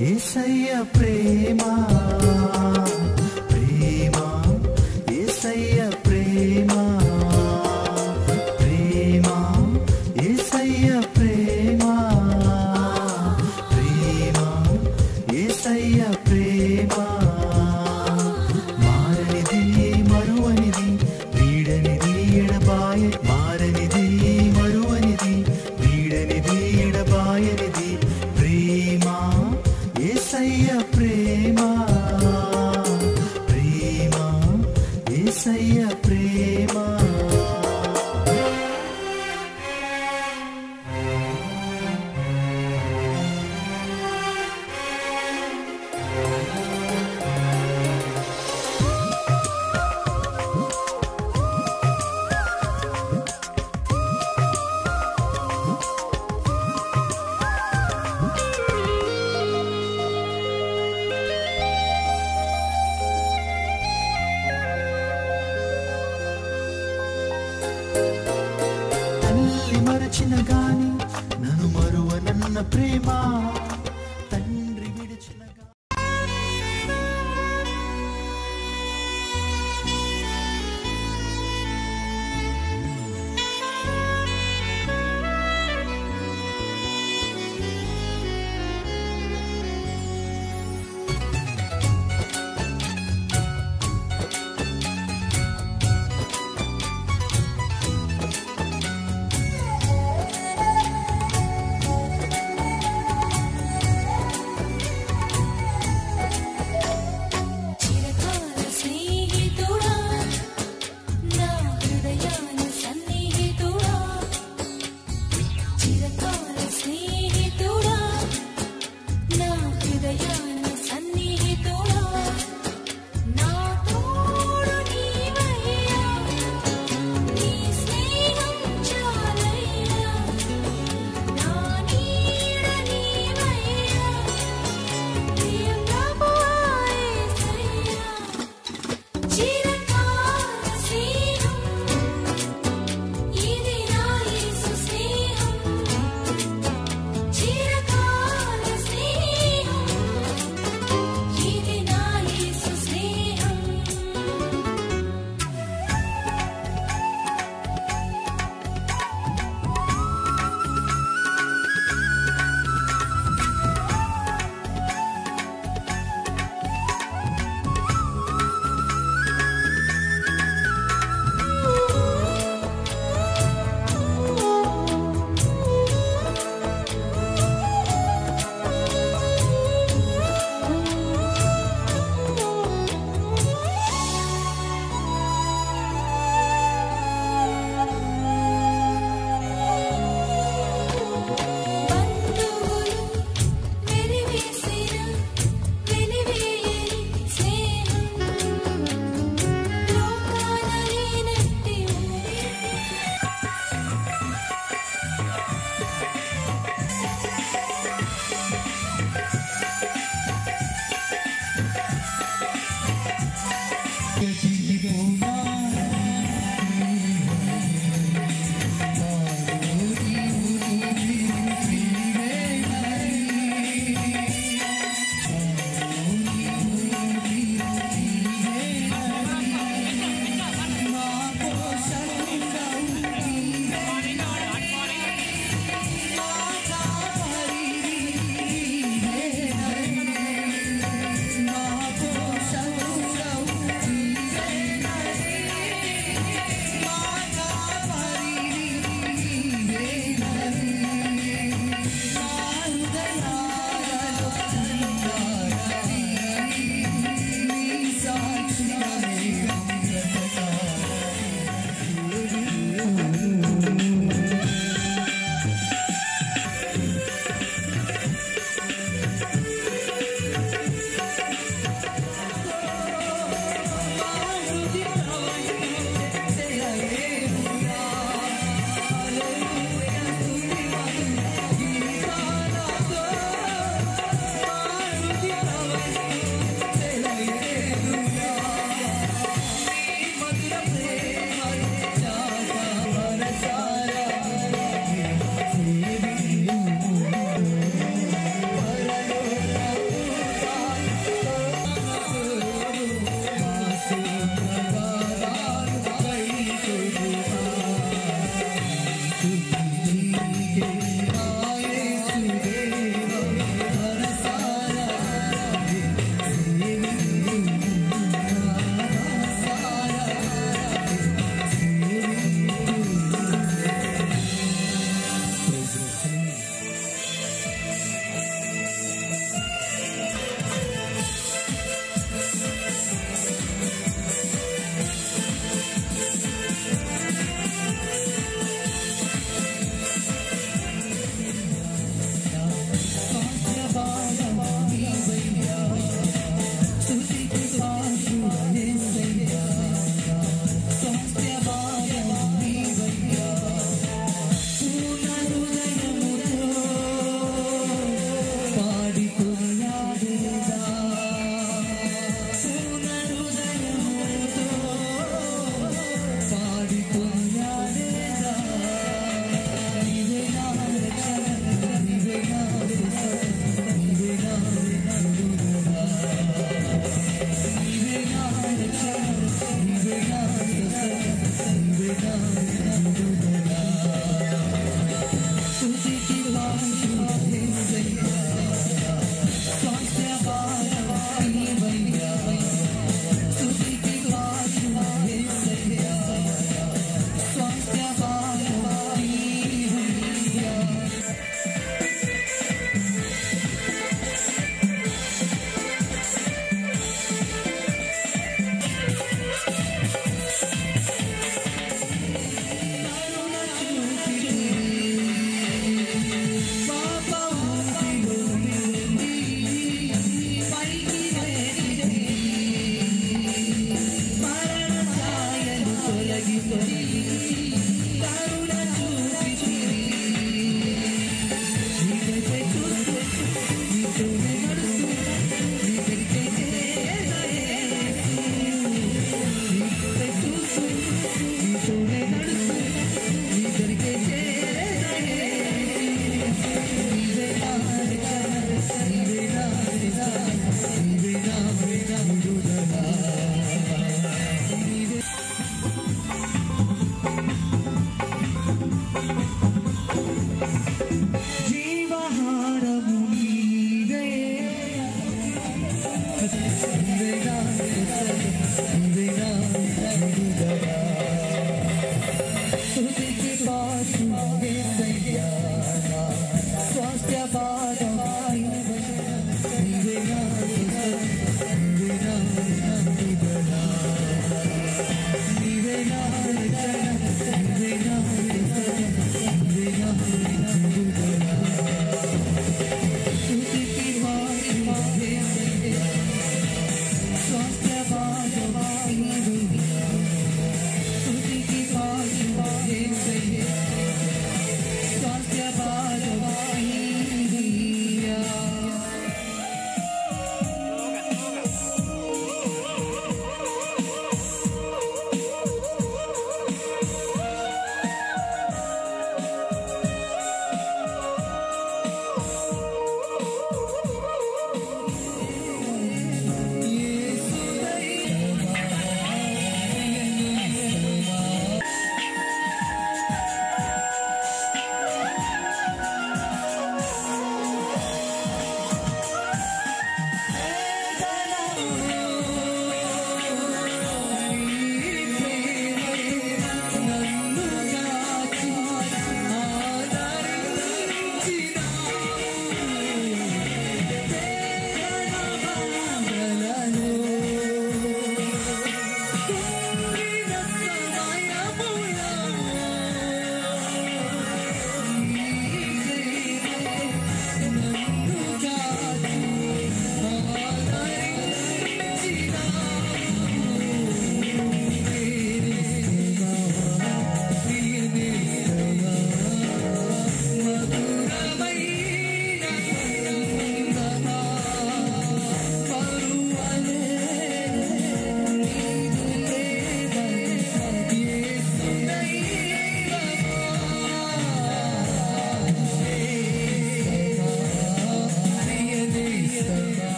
యేసయ్య ప్రేమ ప్రేమ యేసయ్య ప్రేమ ప్రేమ యేసయ్య ప్రేమ ప్రేమ యేసయ్య ప్రేమ మారనిది మరువనిది వీడనిది ఎడబాయ మారనిది మరువనిది వీడనిది ఎడబాయనిది ప్రేమ యేసయ్య ప్రేమ ప్రేమ యేసయ్య ప్రేమ మరచిన గాని నన్ను మరువనన్న ప్రేమ తండ్రి విడిచిన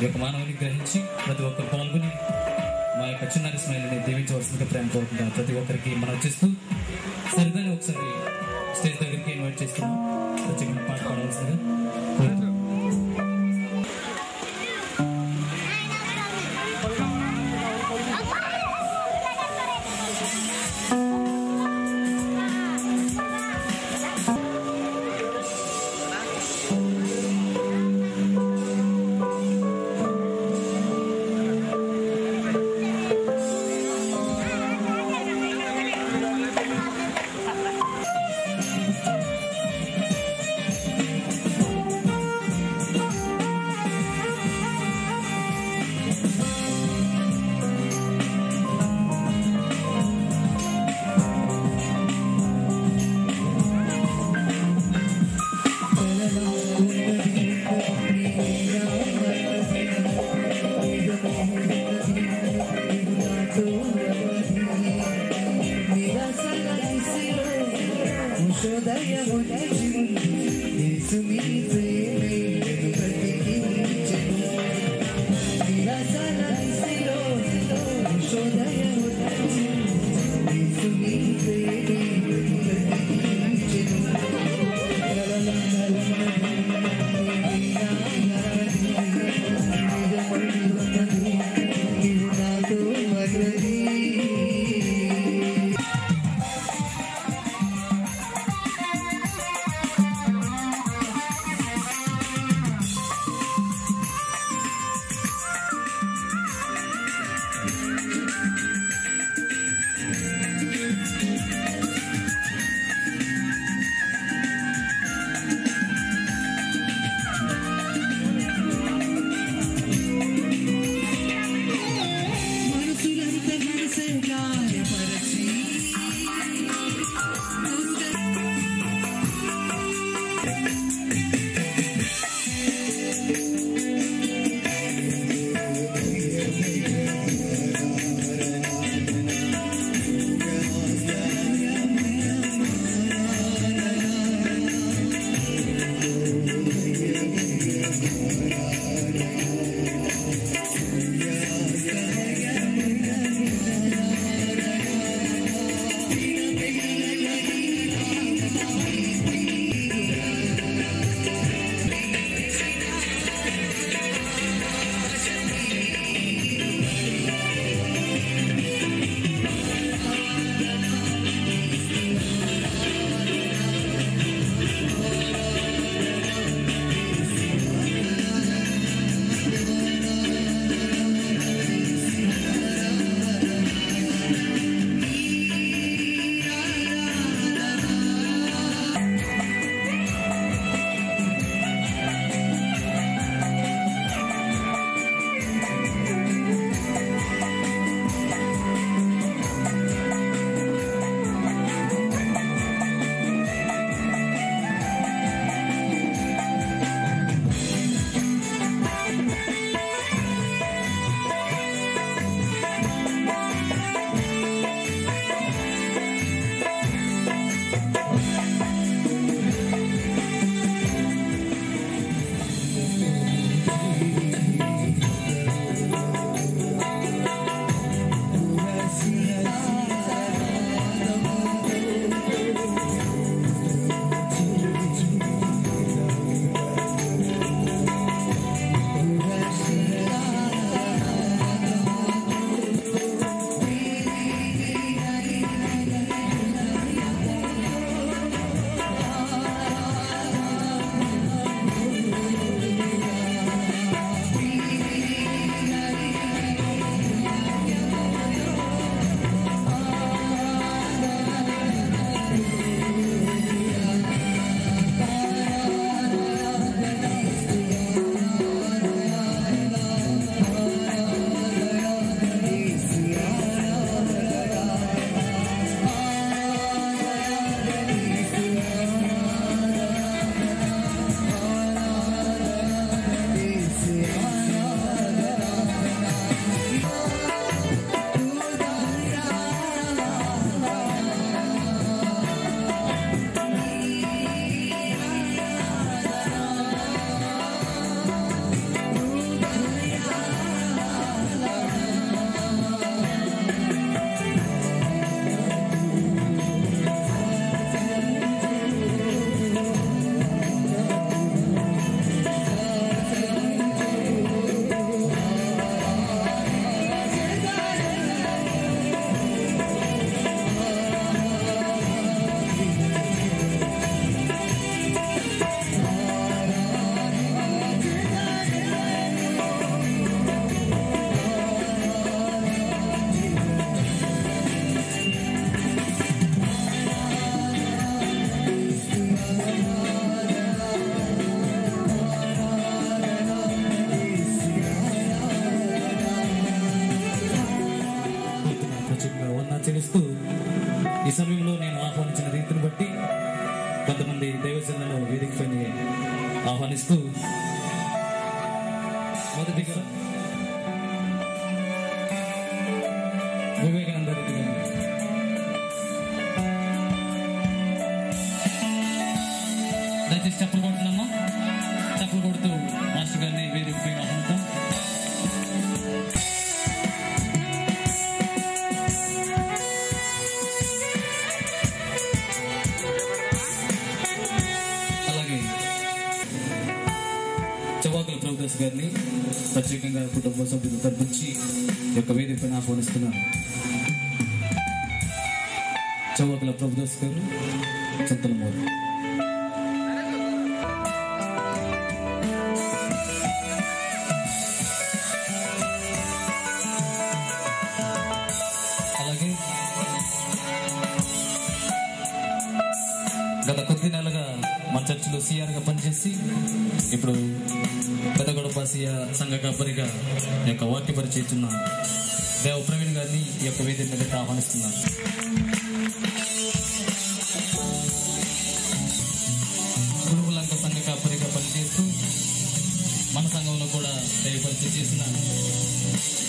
యొక్క మానవుని గ్రహించి ప్రతి ఒక్కరు పాల్గొని మా యొక్క చిన్నారి స్మైల్ని దీవించవలసిందిగా ప్రేమ కోరుకుంటాం. ప్రతి ఒక్కరికి మనం వచ్చేస్తూ సరిదాన్ని ఒకసారి స్టేజ్ దగ్గరికి ఇన్వైట్ చేస్తున్నాం. ప్రత్యేకంగా పాట పాడవలసిందిగా కోరుతున్నాం. చెల్లిస్తూ ఈ సమయంలో నేను ఆహ్వానించిన రీతిని బట్టి కొంతమంది దైవజనులను వేదిక పైన ఆహ్వానిస్తూ మొదటిగా వివేకానంద రెడ్డి గారు దయచేసి చెప్పలు కొడుతున్నామా, చెప్పలు కొడుతూ మాస్టర్ గారిని వేదిక పైన ఆహ్వానిస్తాం. అలాగే చవాకుల ప్రభుదాస్ గారిని ప్రత్యేకంగా కుటుంబ సభ్యులు తరపుంచి ఈ యొక్క వేదిక పైన ఆహ్వానిస్తున్నాను. చవాకుల ప్రభుదాస్ గారు, చింతలమూరు. అలాగే గత కొద్ది నెలలుగా మన చర్చిలో సిఆర్గా పనిచేసి ఇప్పుడు పెద్దగొడప సిఆర్ సంఘ కాపరిగా ఈ యొక్క వాక్య పరిచయిస్తున్న దేవ ప్రవీణ్ గారిని ఈ యొక్క వేదిక మీద ఆహ్వానిస్తున్నాను. కురుకులంక సంఘ కాపరిగా పనిచేస్తూ మన సంఘంలో కూడా దైవ పరిచయం చేసిన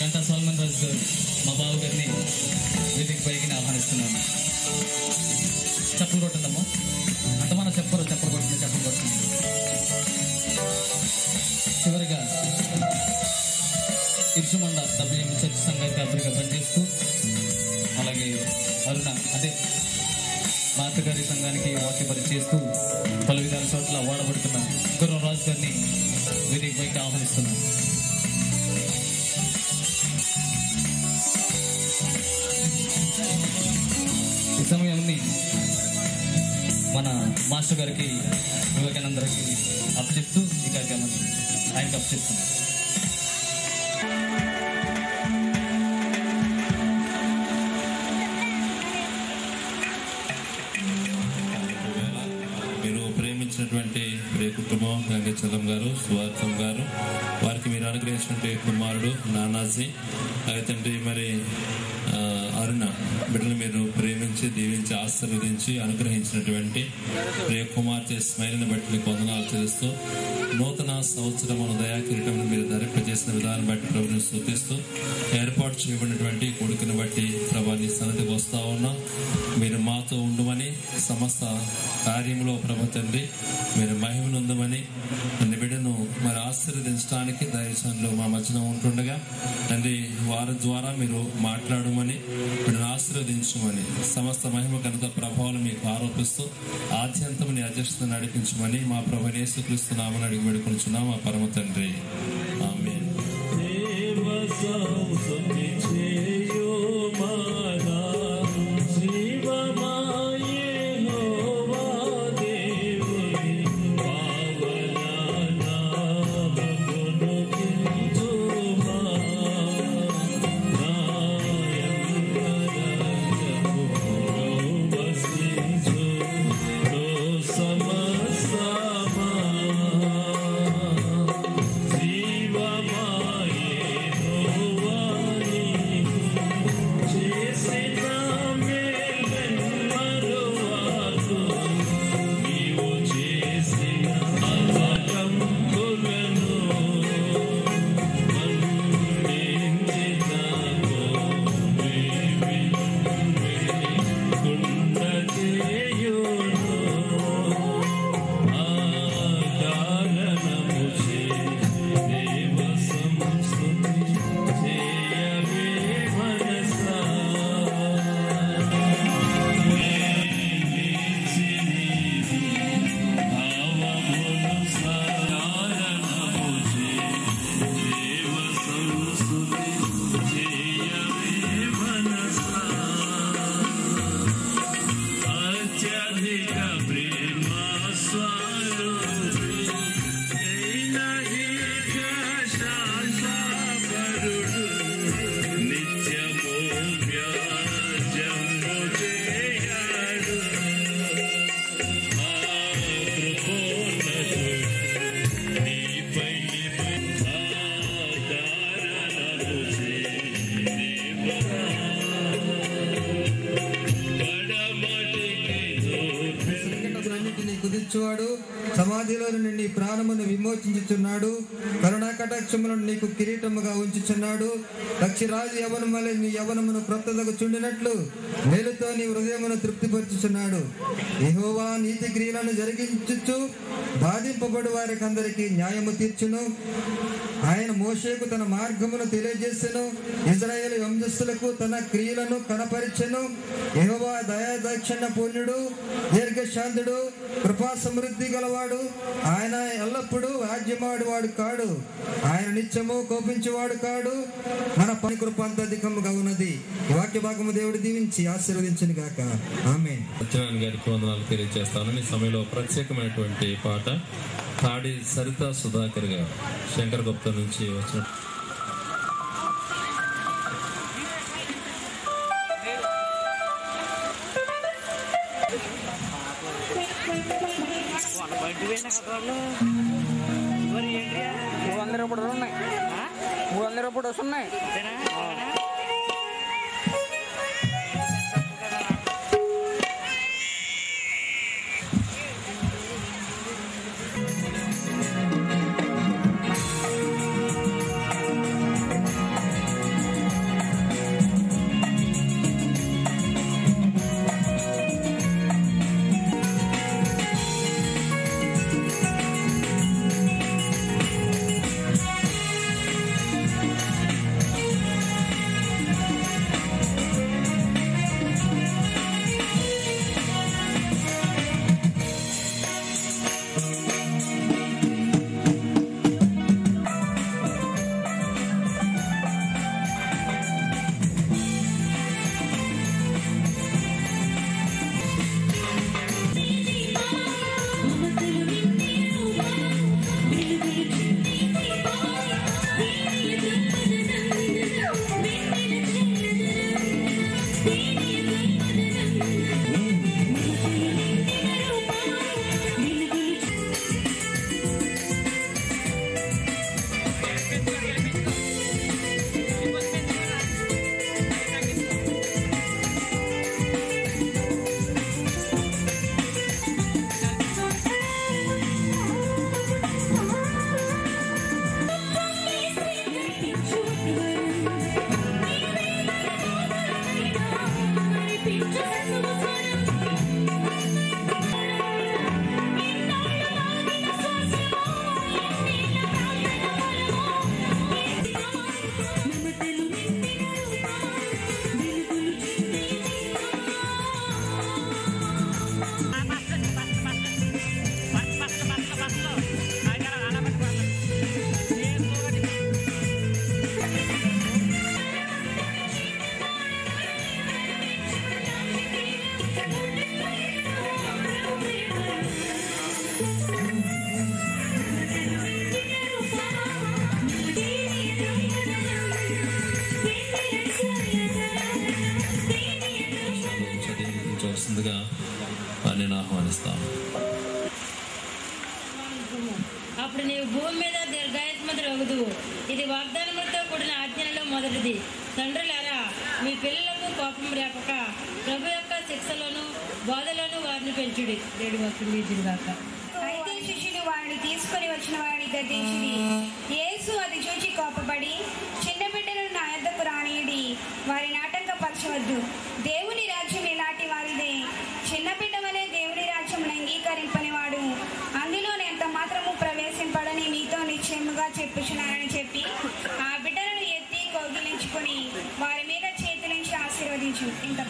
గంటా సల్మాన్ రాజు గారు, మా బావ గారిని వేదిక పైకి ఆహ్వానిస్తున్నాను. చెప్పలు కొట్టండమ్మా, అంటే మనం చెప్పరు చెప్పలు కొట్టింది చెప్పలు కొట్టింది. చివరిగా ఇర్చుమండ డబ్ల్యూఎం చర్చ్ సంఘ కాపరిగా పనిచేస్తూ అలాగే అరుణ అదే మా అత్తగారి సంఘానికి వాక్య పరిచయిస్తూ పలు విధాల చోట్ల వాడబడుతున్న గుర్రం రాజు గారిని వేదిక పైకి ఆహ్వానిస్తున్నాను. ఈ సమయాన్ని మన మాస్టర్ గారికి వివేకానందరికి అప్పచెప్తూ ఈ కార్యక్రమాన్ని ఆయనకు అప్పచెప్తున్నాను. మీరు ప్రేమించినటువంటి ప్రియ కుటుంబం గంగచలం గారు, సువార్థం గారు, వారికి మీరు అనుగ్రహించినటువంటి కుమారుడు నానాజీ, అయితే మరి అరుణ బిడ్డలు మీరు ప్రేమించి దీవించి ఆశీర్వదించి అనుగ్రహించినటువంటి ప్రియ కుమార్తె స్మైల్ని బట్టి మీకు వందనాలు చేస్తూ నూతన సంవత్సరమును దయాకిరీటం మీరు ధరింపజేసిన విధానం బట్టి ప్రభుని స్తుతిస్తూ ఏర్పాటు చేయబడినటువంటి కొడుకుని బట్టి ప్రభా నీ సన్నిధికి వస్తా ఉన్నాం. మీరు మాతో ఉండమని సమస్త కార్యంలో ప్రభు తండ్రి మీరు మహిమనుందమని నన్ను బిడ్డను మరి ఆశీర్వదించడానికి దయచంలో మా మధ్యన ఉంటుండగా తండ్రి వారి ద్వారా మీరు మాట్లాడమని బిడ్డను ఆశీర్వదించమని సమస్త మహిమ ఘనత ప్రభావాలు మీకు ఆరోపిస్తూ ఆద్యంతం నీ అధ్యక్షతను నడిపించమని మా ప్రభు యేసుక్రీస్తు నామమున అడిగి వేడుకొనుచున్నాం మా పరమ తండ్రి. ఆమేన్. జీవమాయే రక్షించువాడు, సమాధిలో నుండి నీ ప్రాణమును విమోచించుచున్నాడు, కరుణా కటాక్షములను నీకు కిరీటముగా ఉంచుచున్నాడు. పక్షిరాజు యవనం వలె నీ యవనమును క్రొత్తదగు చుండినట్లు మేలుతో నీ హృదయమును తృప్తిపరచుచున్నాడు. యెహోవా నీతి క్రియలను జరిగించుచు బాధింపబడు వారికి అందరికీ న్యాయము తీర్చును. ఆయన మోషేకు తన మార్గమును తెలియజేసెను, ఇశ్రాయేలు వంశస్థులకు తన క్రియలను కనపరిచెను. యెహోవా దయాదాక్షిణ్య పూర్ణుడు, దీర్ఘశాంతుడు, కృపా సమృద్ధి గలవాడు. ఆయన ఎల్లప్పుడూ వ్యాజ్యమాడువాడు కాడు, ఆయన నిత్యము కోపించేవాడు కాడు. మన పని కృప అంత అధికముగా ఉన్నది. ఈ వాక్య భాగము దేవుడు దీవించి ఆశీర్వదించును గాక. ఆమేన్. సత్యనారాయణ గారికి వందనాలు తెలియజేస్తాను. ఈ సమయంలో ప్రత్యేకమైనటువంటి పాట తాడి సరిత సుధాకర్ గారు శంకర్ గుప్తా నుంచి వచ్చిన రూపాయలు వస్తున్నాయి. చదివించవలసిందిగా నేను ఆహ్వానిస్తాను. అప్పుడు నీవు భూమి మీద దీర్ఘాయుష్మంతుడగుదువు. ఇది వాగ్దానములతో కూడిన ఆజ్ఞలలో మొదటిది. తండ్రులారా, మీ పిల్లలకు కోపం రేపక ప్రభు యొక్క శిక్షలోను బోధలోను వారిని పెంచుడి. దేవుడి వాక్యం దీవించుగాక. అయితే శిష్యులు వారిని తీసుకొని వచ్చిన వారిని గద్దించిరి. యేసు అది చూచి కోపపడి, చిన్న బిడ్డలను నా యొద్దకు రానియుడి, వారిని ఆటంకపరచవద్దు. దేవుని రాజ్యం ఇలాంటి వారిదే. చిన్న బిడ్డ వలె దేవుని రాజ్యమును అంగీకరింపని వాడు అందులో ఎంత మాత్రము ప్రవేశింపడని మీతో నిశ్చయముగా చెప్పుచున్నానని చెప్పి ఆ బిడ్డలను ఎత్తి కౌగిలించుకొని వారి మీద చేతులుంచి ఆశీర్వదించు. ఇంత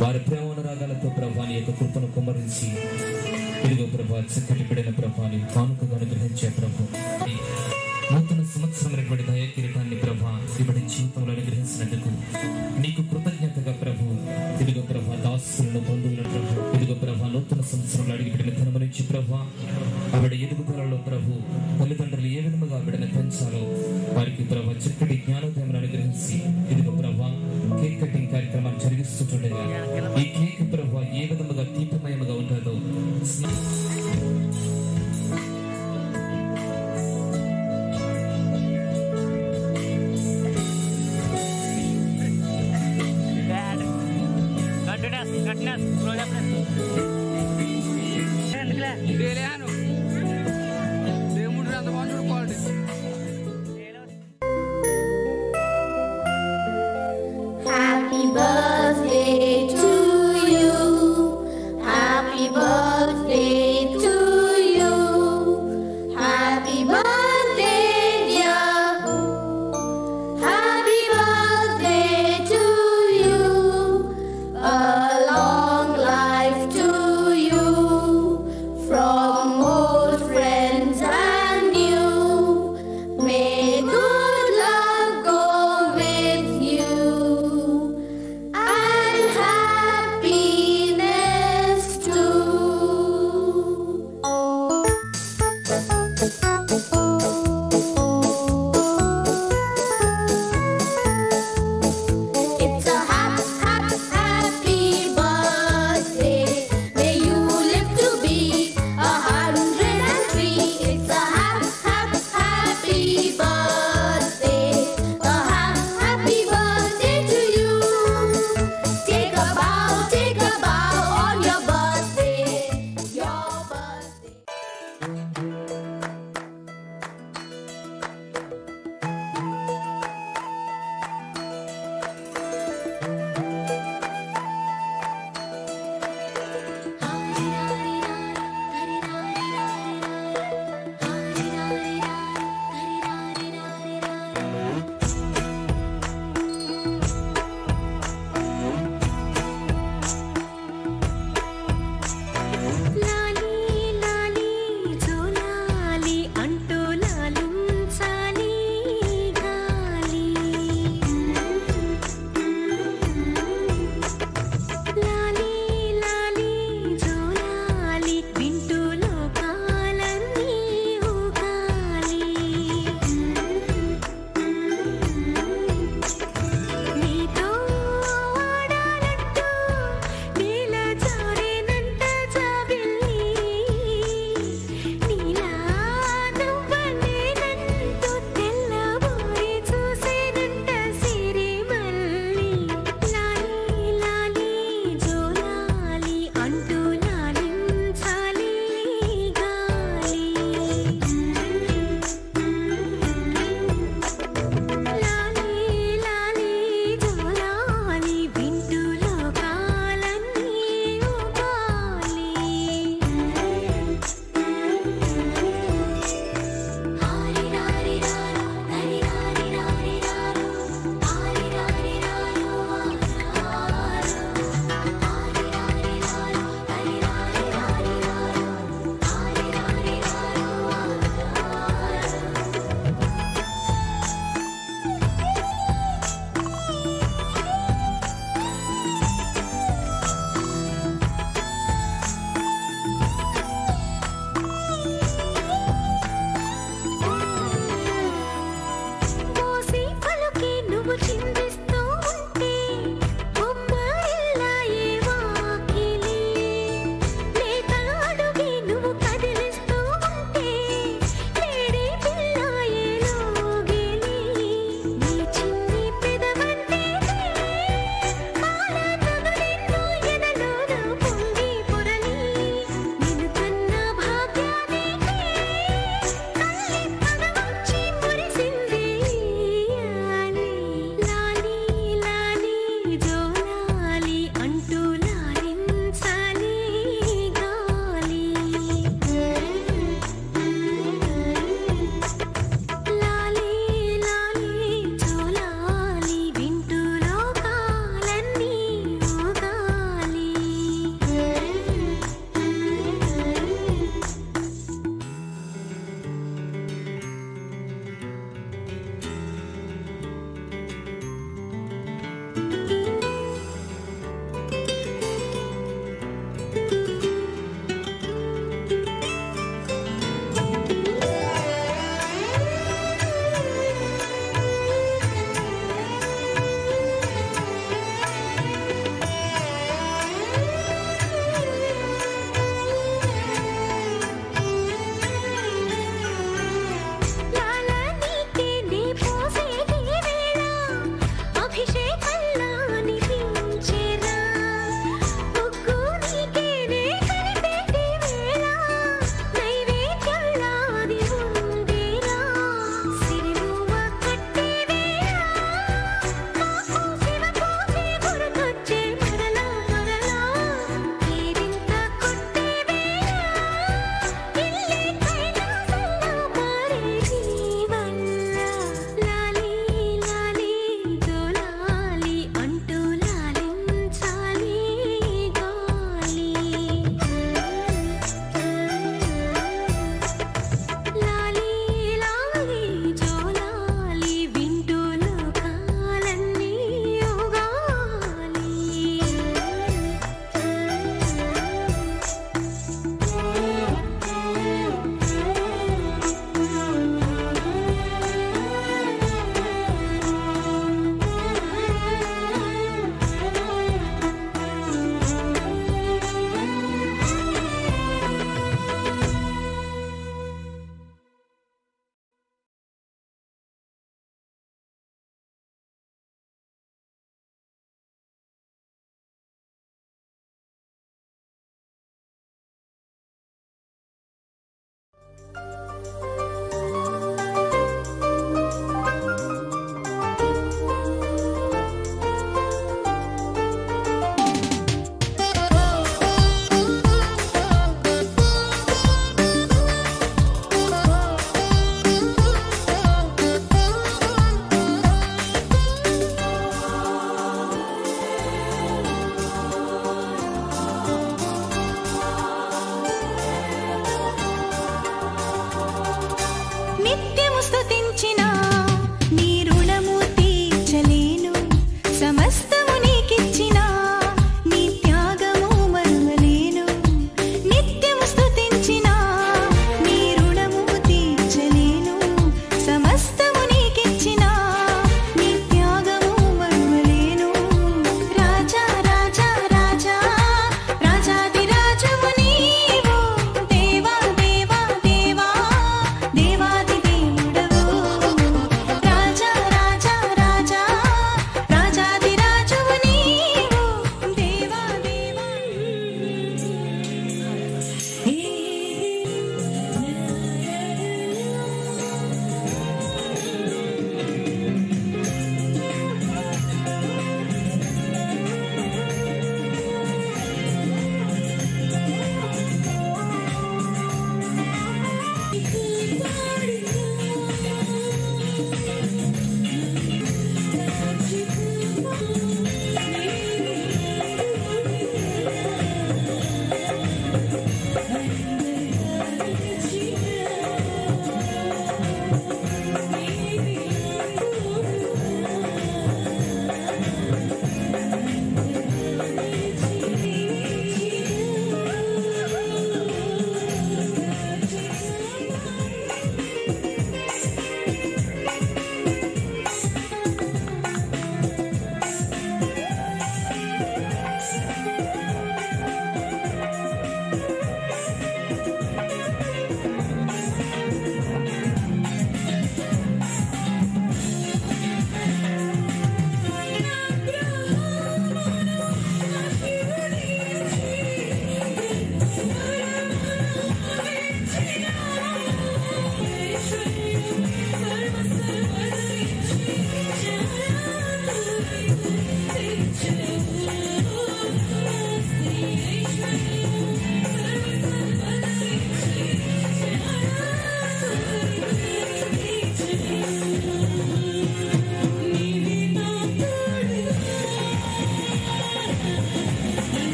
వారి ప్రేమానురాగాలతో ప్రభాని యొక్క కృపను కుమ్మరించి ఇదిగో ప్రభా చక్కటి బిడ్డల ప్రభాని కానుకగా అనుగ్రహించే ప్రభు నూతన సంవత్సరం దయ కిరీటాన్ని ప్రభా ఇబడి జీవితంలో అనుగ్రహించినందుకు నీకు కృతజ్ఞతగా ప్రభు ఇదిగో ప్రభా దాసులను బంధువులను ప్రభు ఇదిగో ప్రభా నూతన సంవత్సరంలో అడిగి బిడ్డను కనుమరించి ప్రభా ఆవిడ ఎదుగుదలలో ప్రభు తల్లిదండ్రులు ఏ విధముగా బిడ్డను పెంచాలో వారికి ప్రభా చక్కటి జ్ఞానోదయం అనుగ్రహించి ఇదిగో ప్రభా కేక్ కటింగ్ కార్యక్రమాన్ని జరిగిస్తుండగా ఈ కేక్ ప్రభా ఏ విధముగా తీపమయముగా ఉంటుందో Happy birthday to you. Happy birthday to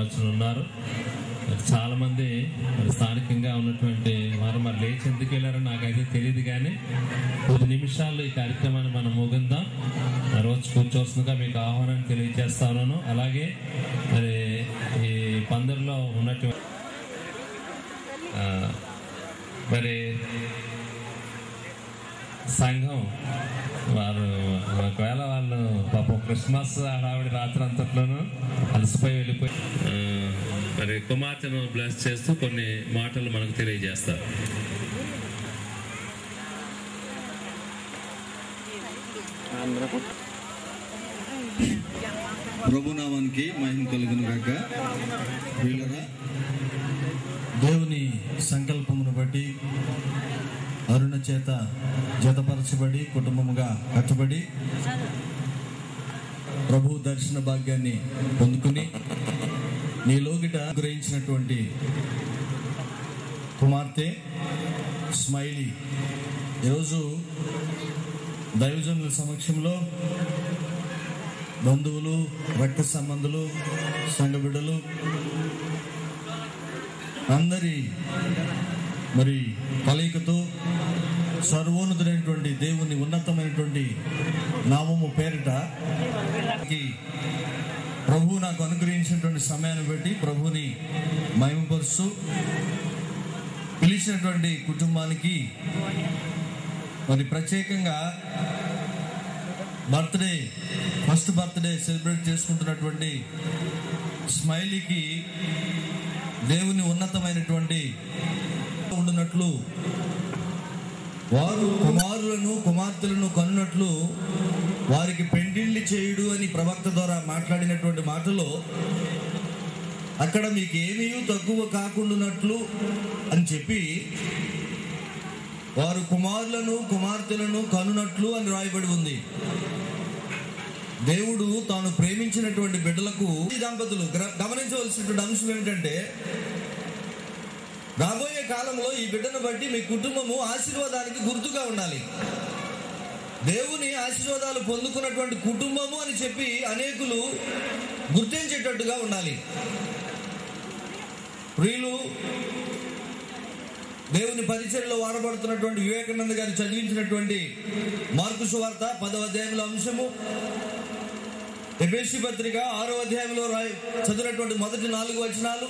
కుమార్తెలు ఉన్నారు. చాలామంది మరి స్థానికంగా ఉన్నటువంటి వారు మరి లేచి ఎందుకు వెళ్ళారో నాకైతే తెలియదు, కానీ కొద్ది నిమిషాల్లో ఈ కార్యక్రమాన్ని మనం ముగిందాం. మరి వచ్చి కూర్చోవలసిందిగా మీకు ఆహ్వానాన్ని తెలియజేస్తాను. అలాగే మరి ఈ పందిరిలో ఉన్నటువంటి మరి సంఘం వారు ఒకవేళ వాళ్ళు పాపం క్రిస్మస్ హడావిడి రాత్రి అంతట్లోనూ అలసిపోయి వెళ్ళిపోయి మరి కుమార్తెను బ్లెస్ చేస్తూ కొన్ని మాటలు మనకు తెలియజేస్తారు. ప్రభునామానికి మహిమ కలుగును గాక. దేవుని సంకల్పమును బట్టి అరుణ చేత జతపరచబడి కుటుంబముగా కట్టబడి ప్రభు దర్శన భాగ్యాన్ని పొందుకుని నీలోగిట గ్రహించినటువంటి కుమార్తె స్మైలీ ఈరోజు దైవజనుల సమక్షంలో బంధువులు, రక్త సంబంధులు, సంఘ బిడ్డలు అందరి మరి కలయికతో సర్వోన్నతుడైనటువంటి దేవుని ఉన్నతమైనటువంటి నామము పేరిట ప్రభు నాకు అనుగ్రహించినటువంటి సమయాన్ని బట్టి ప్రభుని మహిమపరుస్తూ పిలిచినటువంటి కుటుంబానికి మరి ప్రత్యేకంగా ఫస్ట్ బర్త్డే సెలబ్రేట్ చేసుకుంటున్నటువంటి స్మైలీకి దేవుని ఉన్నతమైనటువంటి ఉండునట్లు వారు కుమారులను కుమార్తెలను కన్నట్లు వారికి పెండిళ్లి చేయుడు అని ప్రవక్త ద్వారా మాట్లాడినటువంటి మాటలో అక్కడ మీకు ఏమీ తక్కువ కాకుండానట్లు అని చెప్పి వారు కుమారులను కుమార్తెలను కనునట్లు అని రాయబడి ఉంది. దేవుడు తాను ప్రేమించినటువంటి బిడ్డలకు ఈ దంపతులు గమనించవలసినటువంటి అంశం ఏమిటంటే, రాబోయే కాలంలో ఈ బిడ్డను బట్టి మీ కుటుంబము ఆశీర్వాదానికి గుర్తుగా ఉండాలి. దేవుని ఆశీర్వాదాలు పొందుకున్నటువంటి కుటుంబము అని చెప్పి అనేకులు గుర్తించేటట్టుగా ఉండాలి. ప్రియులు, దేవుని పరిచర్యలో వాడబడుతున్నటువంటి వివేకానంద గారు చదివించినటువంటి మార్కు సువార్త 10వ అధ్యాయంలో అంశము, ఎఫెసీ పత్రిక 6వ అధ్యాయంలో చదివినటువంటి మొదటి 4 వచనాలు,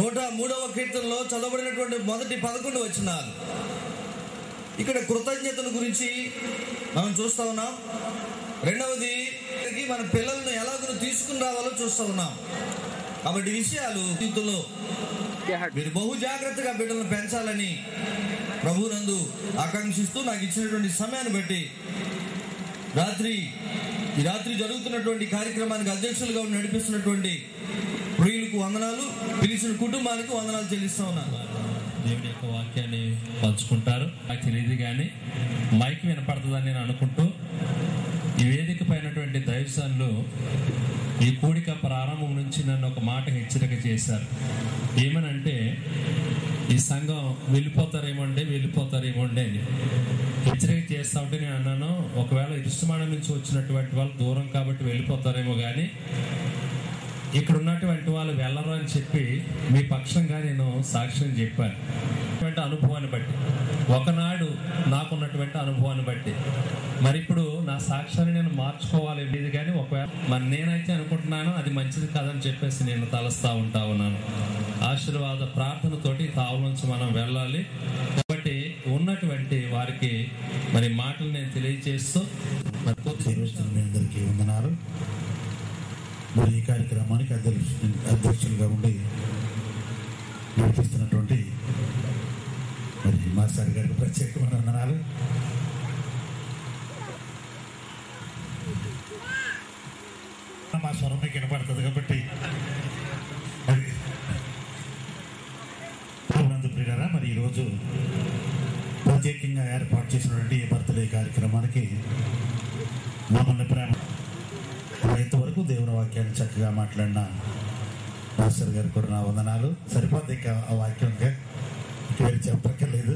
103వ కీర్తనలో చదవబడినటువంటి మొదటి 11 వచనాలు. ఇక్కడ కృతజ్ఞతల గురించి మనం చూస్తా ఉన్నాం. రెండవది మన పిల్లలను ఎలాగో తీసుకుని రావాలో చూస్తా ఉన్నాం. కాబట్టి విషయాలు జీవితంలో మీరు బహు జాగ్రత్తగా బిడ్డలను పెంచాలని ప్రభునందు ఆకాంక్షిస్తూ నాకు ఇచ్చినటువంటి సమయాన్ని బట్టి ఈ రాత్రి జరుగుతున్నటువంటి కార్యక్రమానికి అధ్యక్షులుగా నడిపిస్తున్నటువంటి ప్రియులకు వందనాలు, పిలిచిన కుటుంబానికి వందనాలు చెల్లిస్తా ఉన్నాను. దేవుడి యొక్క వాక్యాన్ని పంచుకుంటారు. నాకు తెలియదు కానీ మైక్ వినపడుతుందని నేను అనుకుంటూ ఈ వేదిక పైనటువంటి దైవజనులు ఈ కూడిక ప్రారంభం నుంచి నన్ను ఒక మాట హెచ్చరిక చేశారు. ఏమనంటే, ఈ సంఘం వెళ్ళిపోతారేమో అండి అని హెచ్చరిక చేస్తా ఉంటే నేను అన్నాను, ఒకవేళ ఇరుసుమాడ నుంచి వచ్చినటువంటి వాళ్ళు దూరం కాబట్టి వెళ్ళిపోతారేమో కానీ ఇక్కడ ఉన్నటువంటి వాళ్ళు వెళ్ళరు అని చెప్పి మీ పక్షంగా నేను సాక్ష్యం చెప్పాను. అనుభవాన్ని బట్టి, ఒకనాడు నాకున్నటువంటి అనుభవాన్ని బట్టి మరి ఇప్పుడు నా సాక్ష్యాన్ని నేను మార్చుకోవాలి లేదు కానీ ఒకవేళ మరి నేనైతే అనుకుంటున్నాను అది మంచిది కాదని చెప్పేసి నేను తలస్తా ఉన్నాను. ఆశీర్వాద ప్రార్థనతోటి తావులోంచి మనం వెళ్ళాలి. కాబట్టి ఉన్నటువంటి వారికి మరి మాటలు నేను తెలియజేస్తూ మీ అందరికీ వందనాలు. మరి ఈ కార్యక్రమానికి అధ్యక్షులుగా ఉండి నడిపిస్తున్నటువంటి మరి మాస్టర్ గారికి ప్రత్యేకమైన వందనాలు. మా స్వరం మీకు వినపడుతుంది కాబట్టి ప్రియులారా, మరి ఈరోజు ప్రత్యేకంగా ఏర్పాటు చేసినటువంటి బర్త్డే కార్యక్రమానికి మమ్మల్ని ప్రేమ ఇంతవరకు దేవుని వాక్యాన్ని చక్కగా మాట్లాడిన మాస్టర్ గారికి కూడా నా వందనాలు. సరిపోతే ఇంకా ఆ వాక్యంగా పేరు చెప్పక్కర్లేదు.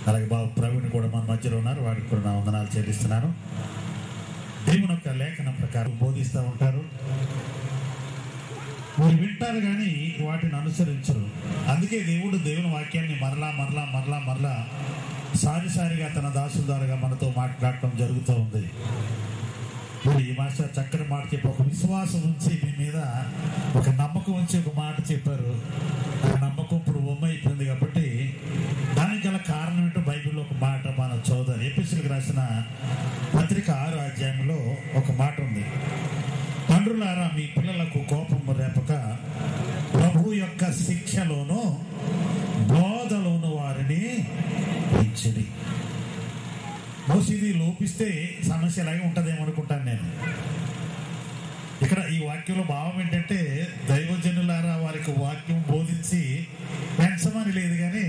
అలాగే బాబు ప్రవీణ్ కూడా మన మధ్యలో ఉన్నారు, వాడికి కూడా నా వందనాలు చెల్లిస్తున్నాను. దేవుని యొక్క లేఖనం ప్రకారం బోధిస్తూ ఉంటారు. మీరు వింటారు కానీ వాటిని అనుసరించరు. అందుకే దేవుని వాక్యాన్ని మరలా సారిసారిగా తన దాసుల ద్వారా మనతో మాట్లాడటం జరుగుతూ ఉంది. మరి ఈ మాస్టర్ చక్కని మాట చెప్పి ఒక విశ్వాసం ఉంచి మీ మీద ఒక నమ్మకం ఉంచి ఒక మాట చెప్పారు. ఆ నమ్మకం ఇప్పుడు అయిపోయింది కాబట్టి దానికి గల కారణం ఏంటో బైబిల్లో ఒక మాట మనం చదువుదాం. ఎఫెసీయులకు రాసిన పత్రిక 6వ అధ్యాయంలో ఒక మాట ఉంది. తండ్రులారా, మీ పిల్లలకు కోపము రేపక ప్రభు యొక్క శిక్షలోను బోధలోను వారిని పెంచిడి. ఇది లోపిస్తే సమస్య అలాగే ఉంటుందేమో అనుకుంటాను నేను. ఇక్కడ ఈ వాక్యంలో భావం ఏంటంటే దైవజనులారా వారికి వాక్యం బోధించి పెంచమని లేదు కానీ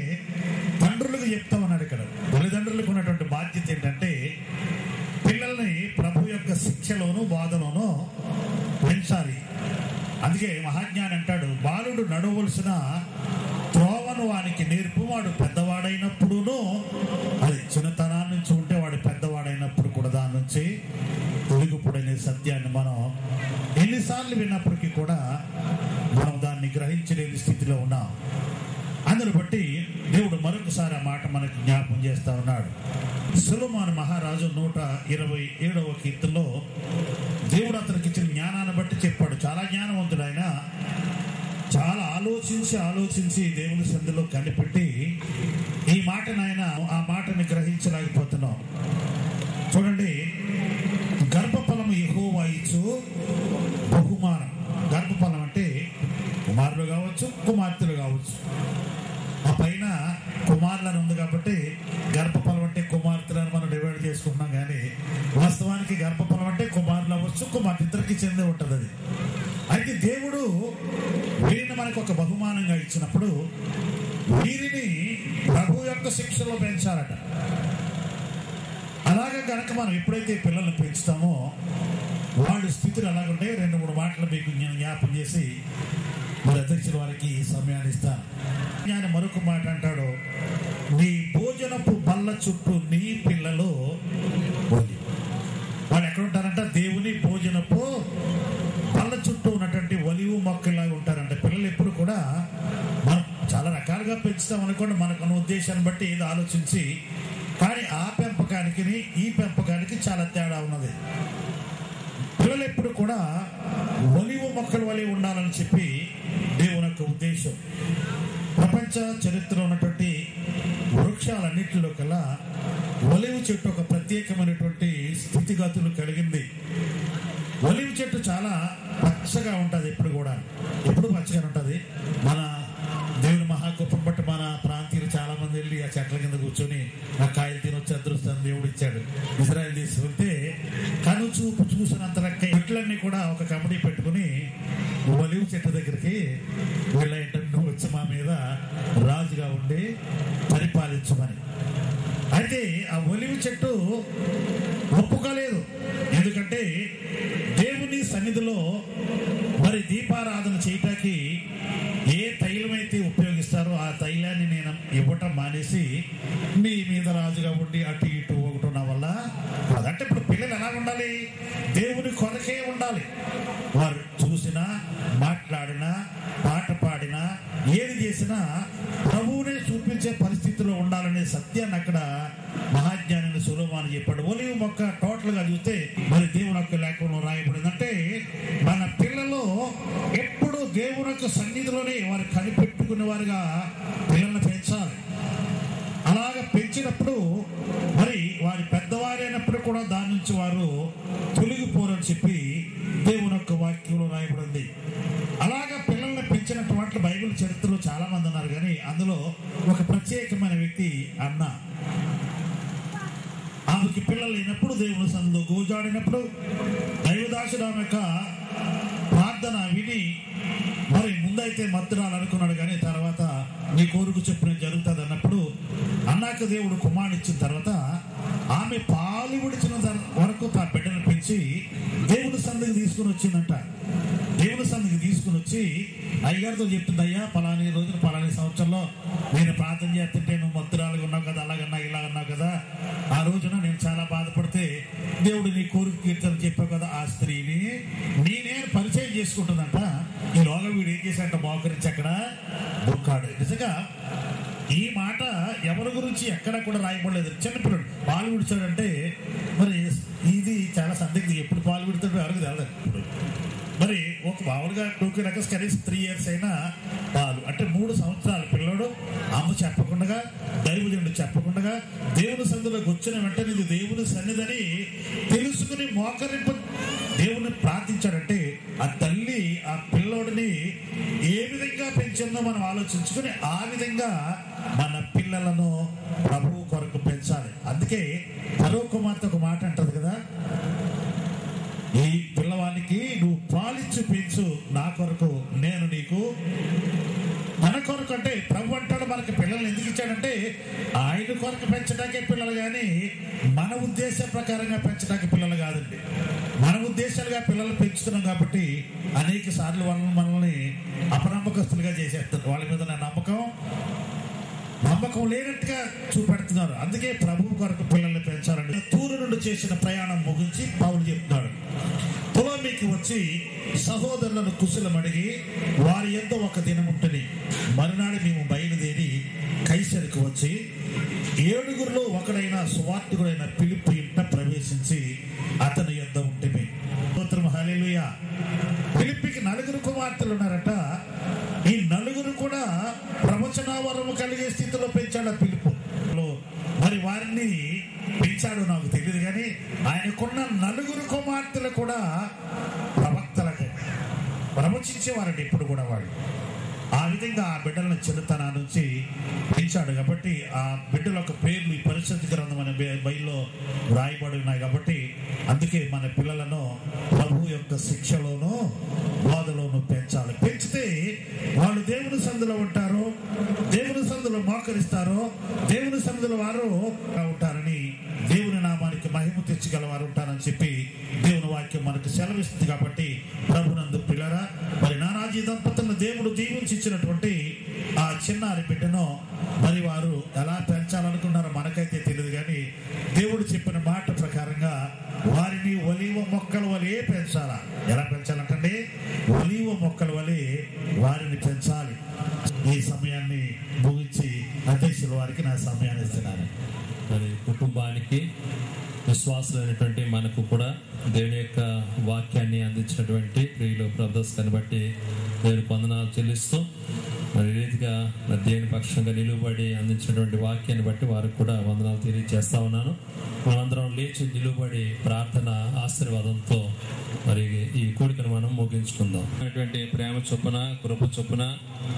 తండ్రులకు చెప్తామన్నాడు. ఇక్కడ తల్లిదండ్రులకు ఉన్నటువంటి బాధ్యత ఏంటంటే పిల్లల్ని ప్రభు యొక్క శిక్షలోను బాధలోనూ పెంచాలి. అందుకే మహాజ్ఞాని అంటాడు, బాలుడు నడవలసిన త్రోవను వానికి నేర్పు, వాడు పెద్దవాడైనప్పుడును, అది చిన్నతనాన్ని నుంచి ఉంటే వాడు పెద్దవాడైనప్పుడు కూడా దాని నుంచి తొలగిపోడనే సత్యాన్ని మనం ఎన్నిసార్లు విన్నప్పటికీ కూడా మనం దాన్ని గ్రహించలేని స్థితిలో ఉన్నాం. అందును బట్టి దేవుడు మరొకసారి ఆ మాట మనకు జ్ఞాపకం చేస్తా ఉన్నాడు. సొలొమోను మహారాజు 127వ కీర్తనలో దేవుడు అతనికి ఇచ్చిన జ్ఞానాన్ని బట్టి చెప్పాడు. చాలా జ్ఞానవంతుడు ఆయన. చాలా ఆలోచించి దేవుని సంధిలో కనిపెట్టి ఈ మాటను ఆయన ఆ మాటని గ్రహించలేకపోతున్నాం. చూడండి, గర్భఫలము యెహోవా ఇచ్చు బహుమానం. గర్భఫలం అంటే కుమారులు కావచ్చు, కుమార్తెలు కావచ్చు. ఆ పైన కుమారులను ఉంది కాబట్టి గర్భఫలం అంటే కుమార్తెలను మనం డివైడ్ చేసుకుంటున్నాం. కానీ వాస్తవానికి గర్భఫలం అంటే కుమారులు అవ్వచ్చు, కుమార్తె, ఇద్దరికి చెందే ఉంటుంది అది. అయితే దేవుడు వీరిని మనకు ఒక బహుమానంగా ఇచ్చినప్పుడు వీరిని ప్రభు యొక్క శిక్షలో పెంచాలట. అలాగే కనుక మనం ఎప్పుడైతే పిల్లల్ని పెంచుతామో వాళ్ళ స్థితులు అలాగుంటే 2-3 మాటలు మీకు నేను జ్ఞాపకం చేసి మరి అధ్యక్షుల వారికి సమయాన్ని ఇస్తాను. నేను మరొక మాట అంటాడు, నీ భోజనపు బల్ల చుట్టూ నీ పిల్లలు వాళ్ళు ఎక్కడుంటారంట? దేవుని భోజనపు బల్ల చుట్టూ ఉన్నటువంటి ఒలివు మొక్కలాగా ఉంటారంట. పిల్లలు ఎప్పుడు కూడా మనం చాలా రకాలుగా పెంచుతాం అనుకోండి, మనకున్న ఉద్దేశాన్ని బట్టి ఏదో ఆలోచించి. కానీ ఆ పెంపకానికి ఈ పెంపకానికి చాలా తేడా ఉన్నది. పిల్లలు ఎప్పుడు కూడా ఒలివు మొక్కల వలె ఉండాలని చెప్పి దేవుని యొక్క ఉద్దేశం. ప్రపంచ చరిత్రలో ఉన్నటువంటి వృక్షాలన్నింటిలో కల్లా ఒలివు చెట్టు ఒక ప్రత్యేకమైనటువంటి స్థితిగతులు కలిగింది. ఒలివు చెట్టు చాలా పచ్చగా ఉంటుంది. ఎప్పుడు పచ్చగా ఉంటుంది. మన దేవుని మహాగొప్పం బట్టి మన ప్రాంతీయులు చాలా మంది వెళ్ళి ఆ చెట్ల కింద కూర్చొని ఆ కాయలు తినొచ్చి అదృష్టాన్ని దేవుడు ఇచ్చాడు. ఇజ్రాయెల్ తీసుకుంటే కనుచూపు చూసినంత లెక్క చెట్లన్నీ కూడా ఒక కమిటీ పెట్టుకుని ఒలివు చెట్టు దగ్గరికి వెళ్ళేంటే నువ్వు వచ్చి మా మీద రాజుగా ఉండి పరిపాలించమని. అయితే ఆ ఒలివు చెట్టు ఒప్పుకోలేదు. ఎందుకంటే దేవుని సన్నిధిలో మరి దీపారాధన చేయటానికి ఏ తైలమైతే ఉపయోగిస్తారో ఆ తైలాన్ని నేను ఇవ్వటం మానేసి మీ మీద రాజుగా ఉండి అటు ఇటు ఒకటి నా వల్ల అదంటే ఇప్పుడు పిల్లలు ఎలా ఉండాలి? దేవుని కొరకే ఉండాలి. వారు చూసినా, మాట్లాడినా, పాట పాడినా, ఏది చేసినా ప్రభువునే చూపించే పరిస్థితిలో ఉండాలనే సత్యాన్ని అక్కడ మహాజ్ఞాని సొలొమోను చెప్పాడు. ఒలివ మొక్క టోటల్ గా చూస్తే మరి దేవుని యొక్క లేఖలో రాయబడింది. అంటే మన పిల్లలు ఎప్పుడు దేవుని యొక్క సన్నిధిలోనే వారు కనిపెట్టుకునే వారుగా పిల్లల్ని పెంచాలి. అలాగ పెంచినప్పుడు మరి వారి పెద్దవారైనప్పుడు కూడా దాని నుంచి వారు తొలగిపోరని చెప్పి దేవుని యొక్క వాక్యంలో రాయబడింది. అలాగా పిల్లల్ని పెంచినటువంటి బైబిల్ చరిత్రలో చాలా మంది ఉన్నారు. కానీ అందులో ఒక ప్రత్యేకమైన వ్యక్తి అన్న. ఆమెకి పిల్లలు లేనప్పుడు దేవుని సన్నిధిలో గోజాడినప్పుడు దైవదాసుడు ఆమె యొక్క ప్రార్థన విని మరి ముందైతే మత్తురాలు అనుకున్నాడు. కానీ తర్వాత నీ కోరిక చెప్పిన జరుగుతుంది అన్నప్పుడు అన్నాక దేవుడు కుమారుడు ఇచ్చిన తర్వాత ఆమె పాలు విడిచిన వరకు ఆ బిడ్డను పెంచి దేవుని సన్నిధికి తీసుకుని వచ్చిందంట. దేవుని సన్నిధికి తీసుకుని వచ్చి అయ్యగారితో చెప్తుంది, అయ్యా పలాని రోజున పలాని సంవత్సరంలో నేను ప్రార్థన చేస్తుంటే నువ్వు మద్దురాలుగా ఉన్నావు కదా, అలాగన్నా ఇలాగన్నావు కదా, ఆ రోజున నేను చాలా బాధపడితే దేవుడు నీ కోరిక కీర్తన చెప్పావు కదా, ఆ స్త్రీని నేనే పరిచయం చేసుకుంటుందంట. ఈ లోగా వీడు ఏం చేశాడంట, మోకరించి అక్కడ బొక్కాడు. నిజంగా ఈ మాట ఎవరి గురించి ఎక్కడ కూడా రాయబడలేదు. చిన్నపిల్లడు పాలు విడిచాడంటే మరి ఇది చాలా సందిగ్ధం, ఎప్పుడు పాలు విడతాడో ఎవరికి తెలదు. ఇప్పుడు మరి ఒక మామూలుగా టోకెన్ కనీసం 3 years అయినా పాలు అంటే 3 సంవత్సరాల పిల్లడు అమ్మ చెప్పకుండా, దైవజనుడు చెప్పకుండా దేవుని సన్నిధిలోకి వచ్చిన వెంటనే ఇది దేవుని సన్నిధిని తెలుసుకుని మోకరింపు దేవుని ప్రార్థించాడంటే ఆ తల్లి ఆ పిల్లోడిని ఏ విధంగా పెంచిందో మనం ఆలోచించుకుని ఆ విధంగా మన పిల్లలను ప్రభువు కొరకు పెంచాలి. అందుకే పరో కుమార్తె ఒక మాట అంటది కదా, ఈ పిల్లవానికి నువ్వు పాలిచ్చి పెంచు, నా కొరకు నేను నీకు. మన కొరకు అంటే ప్రభు అంటాడు మనకి పిల్లల్ని ఎందుకు ఇచ్చాడంటే ఆయన కొరకు పెంచడానికే పిల్లలు, కానీ మన ఉద్దేశం ప్రకారంగా పెంచడానికి పిల్లలు కాదండి. మన ఉద్దేశాలుగా పిల్లలు పెంచుతున్నాం కాబట్టి అనేక సార్లు మనల్ని అపనమ్మకస్తులుగా చేసేస్తారు. వాళ్ళ మీద నా నమ్మకం లేనట్టుగా చూపెడుతున్నారు. అందుకే ప్రభు కొరకు పిల్లల్ని పెంచాలండి. తూరు నుండి చేసిన ప్రయాణం ముగించి పౌలు చెప్తున్నాడు, తొలమికి వచ్చి సహోదరులను కుశలం అడిగి వారి యొద్ద ఒక దినం ఉంటుంది. మరునాడు మేము బయలుదేరి కైసరికి వచ్చి 7గురిలో ఒకడైన సువార్తికుడైన ఫిలిప్పు ఇంట ప్రవేశించి అతని యొద్ద ఉంటిమి. హల్లెలూయా. ఫిలిప్పికి 4 కుమార్తెలు ఉన్నారట. ఈ 4 కూడా ప్రవచన వరము కలిగే స్థితిలో పెంచాడు ఫిలిప్పు. మరి వారిని పెంచాడు నాకు తెలియదు, కానీ ఆయనకున్న 4 కుమార్తెలు కూడా ప్రవక్తలకే ప్రవచించేవారండి ఇప్పుడు కూడా వాళ్ళు. ఆ విధంగా ఆ బిడ్డలను చిన్నతనా నుంచి పెంచాడు కాబట్టి ఆ బిడ్డల యొక్క పేర్లు ఈ పరిశుద్ధ గ్రంథం అనే బైబిల్లో రాయబడి ఉన్నాయి. కాబట్టి అందుకే మన పిల్లలను ప్రభు యొక్క శిక్షలోనూ బోధలోనూ పెంచాలి. పెంచితే వాళ్ళు దేవుని సందులో ఉంటారు, దేవుని సందులో మోకరిస్తారు, దేవుని సందులో వారు ఉంటారని, దేవుని నామానికి మహిమ తెచ్చగలవారు ఉంటారని చెప్పి దేవుని వాక్యం మనకు సెలవిస్తుంది. కాబట్టి ప్రభునందు పిల్లరా, మరి నానాజీ దంపతులను దేవుడు దీవించి ఇచ్చినటువంటి ఆ చిన్నారి బిడ్డను మరి వారు ఎలా పెంచాలనుకున్నారో మనకైతే తెలియదు, కానీ దేవుడు చెప్పిన మాట ప్రకారంగా వారిని ఒలీవ మొక్కల వలె పెంచాలా. ఎలా పెంచాలంటే ఒలీవ మొక్కల వలె వారిని పెంచాలి. ఈ సమయాన్ని ముగించి అధ్యక్షుల వారికి నా సమయాన్ని ఇస్తున్నాను. మరి కుటుంబానికి విశ్వాసులైనటువంటి మనకు కూడా దేవుని యొక్క వాక్యాన్ని అందించినటువంటి ప్రియులు బ్రదర్స్ బట్టి దేవుని వందనాలు చెల్లిస్తూ మరి రీతిగా మరి దేవుని పక్షంగా నిలువబడి అందించినటువంటి వాక్యాన్ని బట్టి వారికి కూడా వందనాలు తెలియజేస్తా ఉన్నాను. మనందరం లేచి నిలువబడి ప్రార్థన ఆశీర్వాదంతో మరి ఈ కోరికను మనం ముగించుకుందాం. ప్రేమ చొప్పున కృప చొప్పున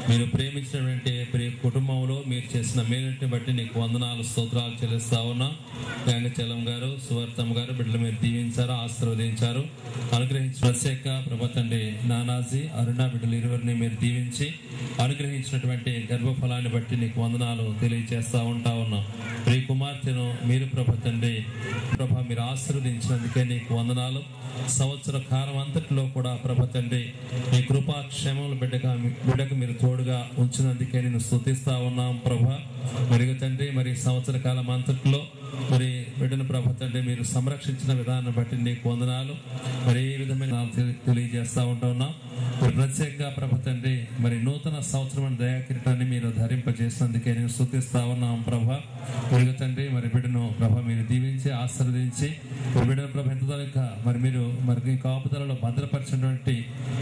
మీరు ప్రేమించినటువంటి ప్రియ కుటుంబంలో మీరు చేసిన మేలుని బట్టి నీకు వందనాలు స్తోత్రాలు చెల్లిస్తా ఉన్నాం. గంగచలం గారు, సువర్తమ్మ గారు బిడ్డలు మీరు దీవించారు, ఆశీర్వదించారు, అనుగ్రహించిన ప్రత్యేక ప్రభా తండ్రి నానాజీ, అరుణ బిడ్డలు 20 మీరు దీవించి అనుగ్రహించినటువంటి గర్భఫలాన్ని బట్టి నీకు వందనాలు తెలియజేస్తా ఉంటా ఉన్నాం. ప్రియ కుమార్తెను మీరు ప్రభా తండ్రి ప్రభా మీరు ఆశీర్వదించినందుకే నీకు వందనాలు. సంవత్సర కాలం అంతటిలో కూడా ప్రభా తండ్రి నీ కృపాక్షేమములు బిడ్డకు మీరు తోడుగా ఉంచినందుకే నేను స్తుతిస్తా ఉన్నాం ప్రభా. మరి తండ్రి మరి సంవత్సర కాలం అంతటిలో మరి బిడ్డను ప్రభా తండ్రి మీరు సంరక్షించిన విధానం బట్టి నీకు వందనాలు. మరి ఏ విధమైన తెలియజేస్తా ఉంటా ఉన్నాం. మరి ప్రత్యేకంగా ప్రభా తండ్రి మరి నూతన సంవత్సరం దయాకిరీటాన్ని మీరు ధరింపజేసినందుకే నేను స్తుతిస్తా ఉన్నాం ప్రభా. మరి తండ్రి మరి బిడ్డను ప్రభా మీరు దీవించి ఆశీర్వదించి బిడ్డను ప్రభా ఎంత మరి మీరు మరి కాపుదలలో భద్రపరిచినటువంటి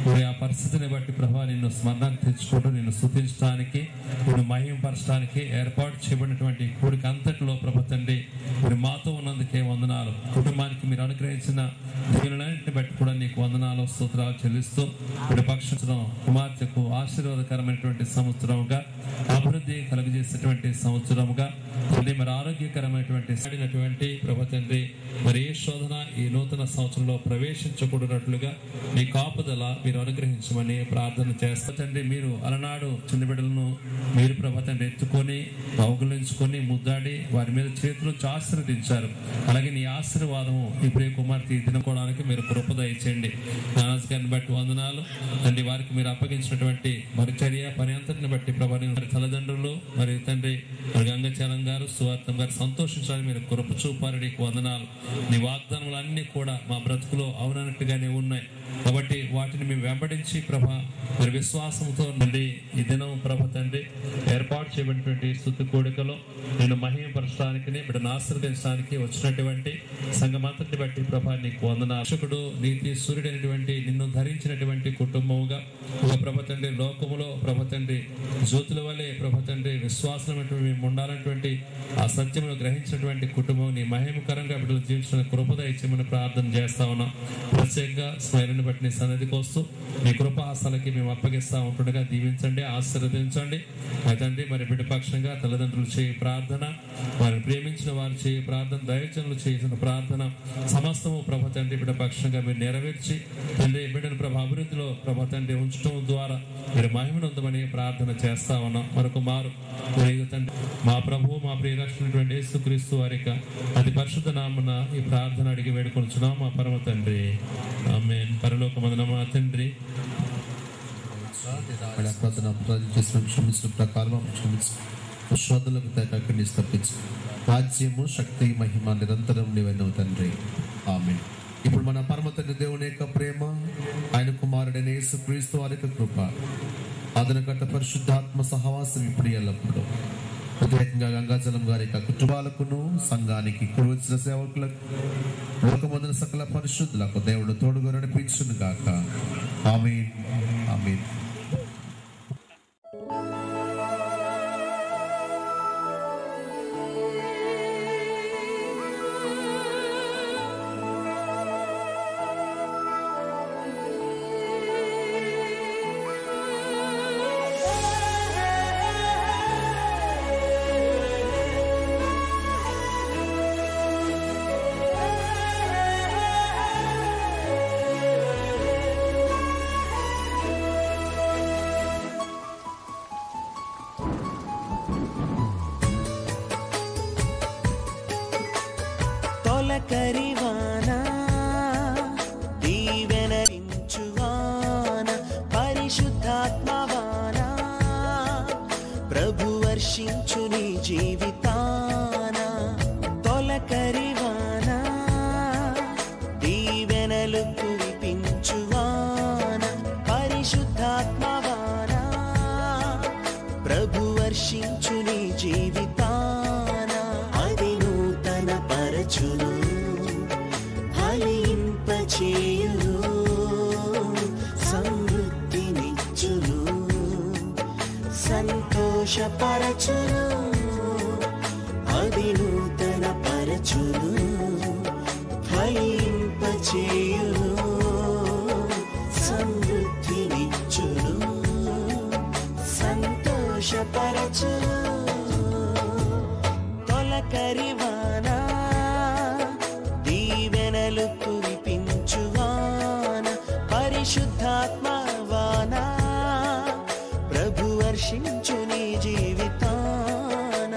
మరి ఆ పరిస్థితిని బట్టి ప్రభా నిన్ను స్మరణకు తెచ్చుకుంటూ నిన్ను స్తుతించడానికి నిన్ను మహింపరచడానికి ఏర్పాటు చేయబడినటువంటి కూడిక అంతటిలో ప్రభా తండ్రి మీరు మాతో ఉన్నందుకే వందనాలు. కుటుంబానికి మీరు అనుగ్రహించిన దీవులన్నింటిని బట్టి కూడా నీకు వందనాలు స్తోత్రాలు చెల్లిస్తూ ఇప్పుడు పక్షం కుమార్తెకు ఆశీర్వాదకరమైనటువంటి సంవత్సరముగా అభివృద్ధి కలుగజేసేటువంటి సంవత్సరముగా తండ్రి మరి ఆరోగ్యకరమైనటువంటి ప్రభా తండ్రి మరి ఏ శోధన ఈ నూతన సంవత్సరంలో ప్రవేశించకూడనట్లుగా నీ కాపుదల మీరు అనుగ్రహించమని ప్రార్థన చేస్తా తండ్రి. మీరు అలనాడు చిన్న బిడ్డలను మీరు ప్రభా తండ్రి ఎత్తుకొని కౌగిలించుకొని ముద్దాడి వారి మీద చేతులు ఆశీర్వదించారు. అలాగే నీ ఆశీర్వాదము ఈ ప్రియ కుమార్తె తినుకోవడానికి మీరు కృపద ఇచ్చేయండి. నానాజ్ గారిని బట్టి వందనాలు తండ్రి. వారికి మీరు అప్పగించినటువంటి మరి చర్య పని అంతటిని బట్టి ప్రభా మరి తల్లిదండ్రులు మరి తండ్రి మరి గంగచలం గారు సువార్థం గారు సంతోషించాలని మీరు కృప చూపారు. నీకు వందనాలు. నీ వాగ్దానములు అన్ని కూడా మా బ్రతుకులో అవునట్టుగానే ఉన్నాయి కాబట్టి వాటిని మేము వెంబడించి ప్రభా మరి విశ్వాసంతో తండ్రి ఈ దినం ప్రభ తండ్రి ఏర్పాటు చేయబడినటువంటి స్తుతి కూడికలో నేను మహిమపరచడానికి బిడ్డను ఆశీర్వదించడానికి వచ్చినటువంటి సంఘమంతటిని బట్టి ప్రభా నీకు వందనాలు. రక్షకుడు నీతి సూర్యుడైనటువంటి నిన్ను ధరించినటువంటి కుటుంబముగా ప్రభ తండ్రి లోకములో ప్రభ తండ్రి జ్యోతుల వల్లే ప్రభ తండ్రి విశ్వాసమైనటువంటి మేము ఉండాలన్నటువంటి ఆ సత్యమును గ్రహించినటువంటి కుటుంబం నీ మహిమకరంగా బిడ్డలు జీవించిన కృపద ఇచ్చేమని ప్రార్థన చేస్తా ఉన్నాం. ప్రత్యేకంగా స్మైలుని బట్టి నీ సన్నిధికి వస్తూ నీ కృపాసనకి మేము అప్పగిస్తా ఉంటుండగా దీవించండి, ఆశీర్వదించండి. తండ్రి మరి బిడ్డ పక్షంగా తల్లిదండ్రులు చేయి ప్రార్థన, వారిని ప్రేమించిన వారు చేయి ప్రార్థన, దైవజనులు చేసిన ప్రార్థన సమస్తము ప్రభ తండ్రి బిడ్డ పక్షంగా మీరు నెరవేర్చి తండ్రి బిడ్డను ప్రభ అభివృద్ధిలో ప్రభ తండ్రి ఉంచడం ద్వారా మీరు మహిమనుందమని ప్రార్థన చేస్తా ఉన్నాం. మరొక మారు తండ్రి మా ప్రభువు మా ప్రియరక్షణటువంటి యేసుక్రీస్తు వారిక అతి పరిశుద్ధ నామమున ఈ ప్రార్థన అడిగి వేడుకొనుచున్నాం మా పరమ తండ్రి. ఆమేన్. పరలోకమందున మా తండ్రి క్షమించిన ప్రకారం శ్రద్ధలకు తగ్గ తప్పించు. రాజ్యము శక్తి మహిమ నిరంతరం నీవైనవు తండ్రి. ఆమేన్. ఇప్పుడు మన పరమ తండ్రి దేవుని యొక్క ప్రేమ, ఆయన కుమారుడైన యేసుక్రీస్తు వారి యొక్క కృప, ఆదరణకర్త పరిశుద్ధాత్మ సహవాసం ఇప్పుడు ఎల్లప్పుడూ ప్రత్యేకంగా గంగాజలం గారి యొక్క కుటుంబాలకును సంఘానికి ఇప్పుడు వచ్చిన సేవకులకు లోకమందున సకల పరిశుద్ధులకు దేవుడు తోడుగా నడిపించును గాక. ఆమేన్. ఆమేన్. కరివానా దీవెనరించువానా పరిశుద్ధాత్మవానా ప్రభు వర్షించు నీ జీవితాన తొలకరివానా దీవెనలు కురిపించువానా పరిశుద్ధాత్మవానా ప్రభు వర్షించు నీ జీవితాన అది నూతన పరచును ఫలింపచేయును సమృద్ధినిచ్చును సంతోషపరచును అది నూతన పరచును ఫలింపచేయును సమృద్ధినిచ్చును సంతోషపరచును తొలకరివానా దీవెనలు కురిపించువాన పరిశుద్ధాత్మవానా ప్రభు వర్షించు నీ జీవితాన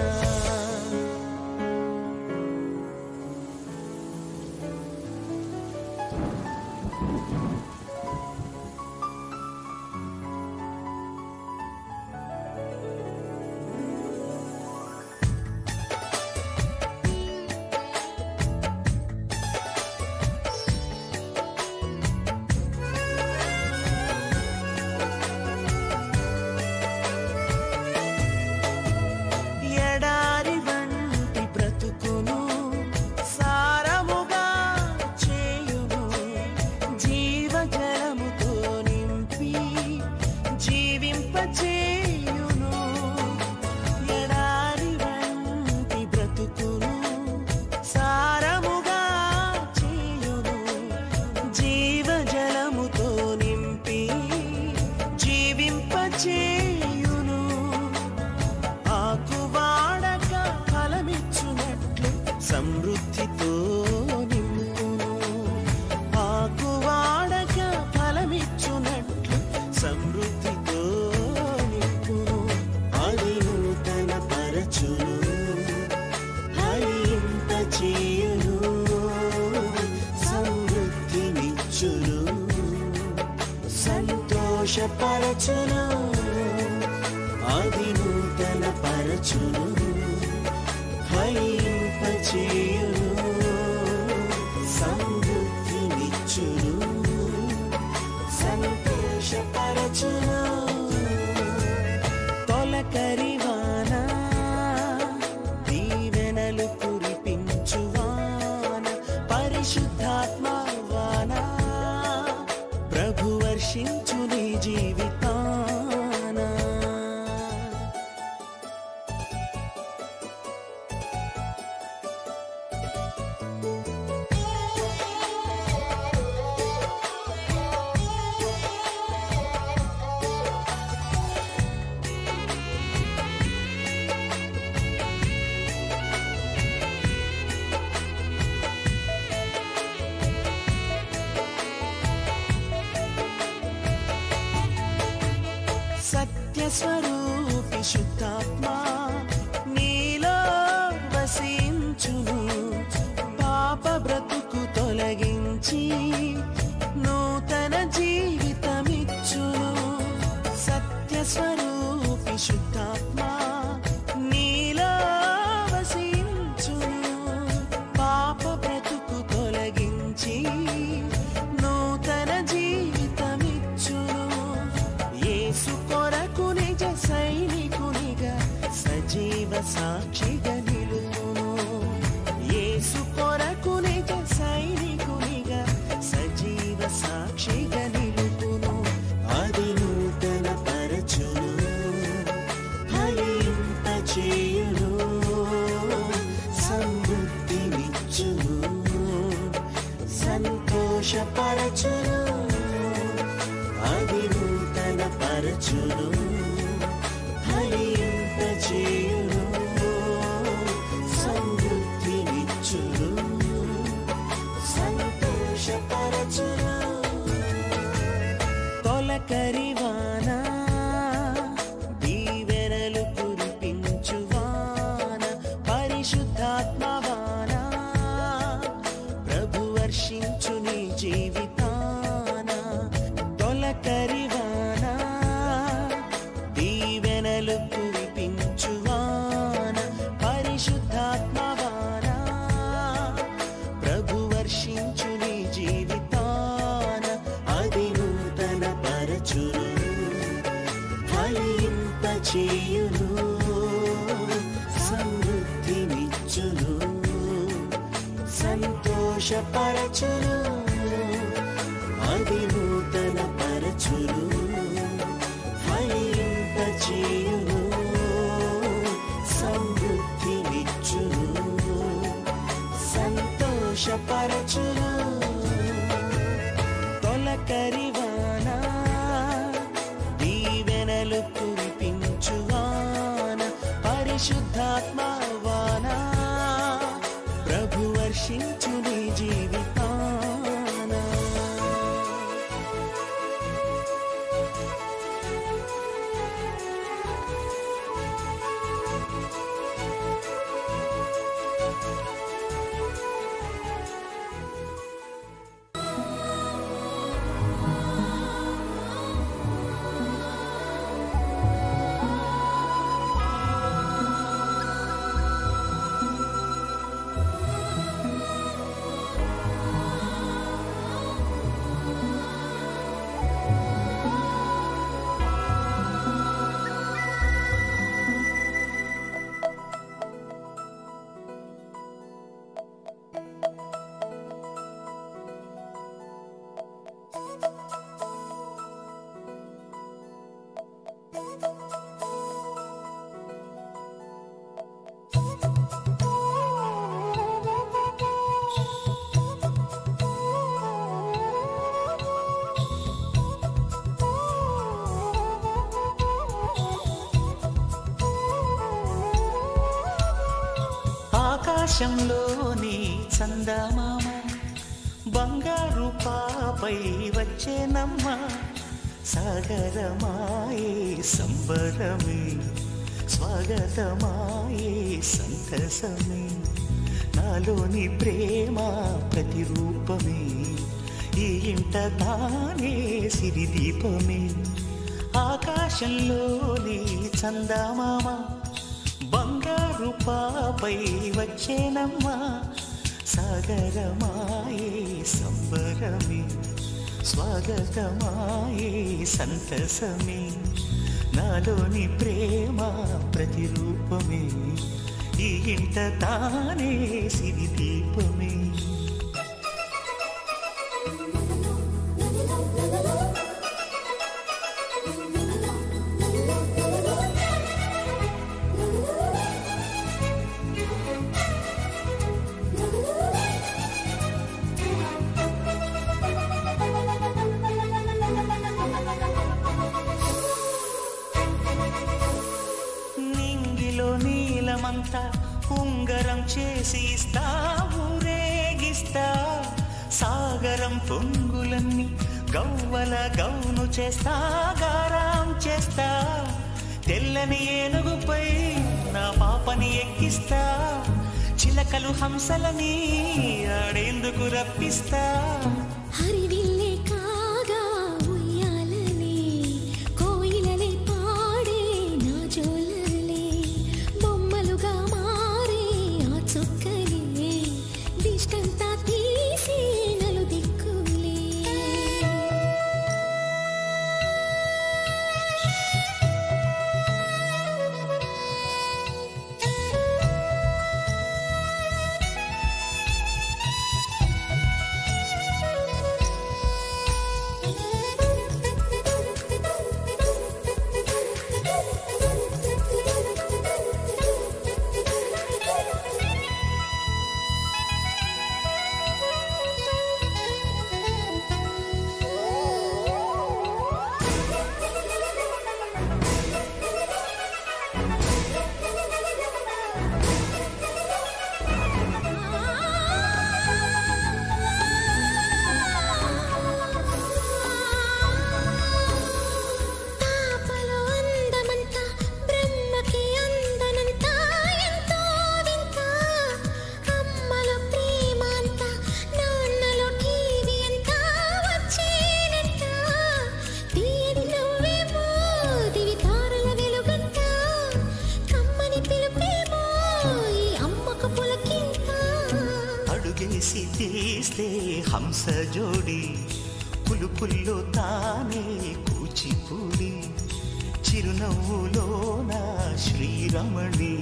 సమృద్ధితో నింపును ఆకువాడక ఫలమిచ్చునట్లు సమృద్ధితో నింపును అది నూతన పరచును ఫలింపచేయును సమృద్ధినిచ్చును సంతోషపరచును, అది నూతన పరచును, ఫలింపచేయును, సమృద్ధినిచ్చును, సంతోషపరచును. తొలకరివాన దీవెనలు కురిపించువాన, పరిశుద్ధాత్మ వాన ప్రభు వర్షించు నీ జీవితాన. సత్యస్వరూపి శుద్ధాత్మా నీలో వసించును, పాప బ్రతుకు తొలగించి నూతన జీవితమిచ్చును. సత్యస్వరూపి శుద్ధాత్మా నీలో వసించును, పాప బ్రతుకు తొలగించి నూతన జీవితమిచ్చును. యేసు కొరకు నిజ సైనికునిగా సజీవ సాక్షిగా నిలుపును, యేసు కొరకు నిజ సైనికునిగా సజీవ సాక్షిగా నిలుపును, అది నూతన పరచును, ఫలింపచేయును, సమృద్ధినిచ్చును, సంతోషపరచును, అది నూతన పరచును, ఫలింపచేయును, సమృద్ధినిచ్చును, సంతోషపరచును. తొలకరివాన దీవెనలు కురిపించువాన, పరిశుద్ధాత్మ వాన ప్రభు వర్షించు నీ జీవితాన. తొలకరివాన దీవెనలు కురిపించువాన, పరిశుద్ధాత్మ వాన ప్రభు వర్షించు నీ జీవితాన, అది నూతన పరచును, ఫలింపచేయును, సమృద్ధినిచ్చును, సంతోషపరచును, అది నూతన పరచును, ఫలింపచేయును, సమృద్ధినిచ్చును, సంతోషపరచును. తొలకరివాన దీవెనలు కురిపించువాన, పరిశుద్ధాత్మ వాన ప్రభు వర్షించు నీ జీవితాన. ఆకాశంలోని చందమామ బంగారు పాపై వచ్చేనమ్మ, సాగరమాయే సంబరమే, స్వాగతమాయే సంతసమే, నాలోని ప్రేమ ప్రతిరూపమే, ఈ ఇంట తానే సిరిదీపమే ఆకాశంలోని చందమామ బంగారు పాపై వచ్చేనమ్మా సాగరమాయే సంబరమే స్వాగతమాయే సంతసమే నాలోని ప్రేమ ప్రతిరూపమే ఈ ఇంట తానే సిరిదీపమే ఉంగరం చేసి ఇస్తా ఊరేగిస్తా సాగరం పొంగులన్నీ గవ్వల గౌను చేస్తా గారం చేస్తా తెల్లని ఏనుగుపై నా పాపని ఎక్కిస్తా చిలకలు హంసలని ఆడేందుకు రప్పిస్తా హరివిల్లే కాగా ఉయ్యాలనే కోయిలలే పాడే నా జోలలే బొమ్మలుగా మారే ఆ చుక్కలే దిష్టంతా తీసి నలు దిక్కులే తీస్తే హంస జోడి పులుపుల్లో తానే కూచిపూడి చిరునవ్వులో నా శ్రీరమణి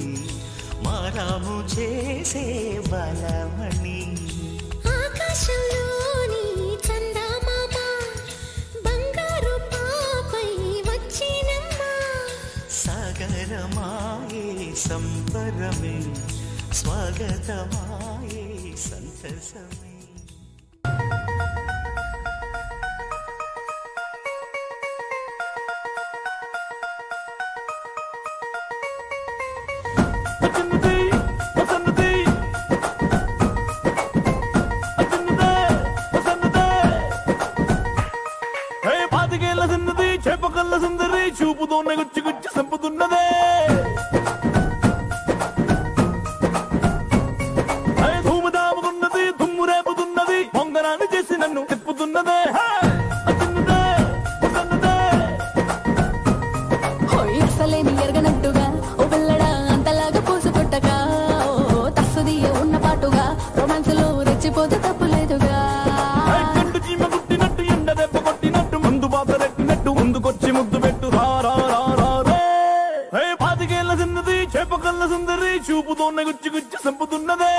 మారాము చేసే బలమణి ఆకాశంలోని చందమామ బంగారు పాపై వచ్చినమ్మా సాగరమాయే సంబరమే స్వాగతమాయే సంతసమే చేపకల్ల సుందరి చూపుతోనే గుచ్చి గుచ్చి సంపుతున్నదే ధూమధాముకున్నది దుమ్ము రేపుతున్నది పొంగరాన్ని చేసి నన్ను తిప్పుతున్నదే అసలేని ఎరగనట్టుగా ఓ పిల్లడా అంతలాగా పూసు కొట్టగా ఓ తస్సుదియ ఉన్న పాటుగా రొమాన్స్ లో రెచ్చిపోతే తప్పులేదుగా కండు చీమ కుట్టినట్టు ఎండ దెబ్బ కొట్టినట్టు ముందు బాత రెట్టినట్టు ముందుకొచ్చి ముద్దు పెట్టు రే పాతికేళ్ల చిన్నది చేపకల్ల సుందరి చూపుతోనే గుచ్చి గుచ్చి సంపుతున్నదే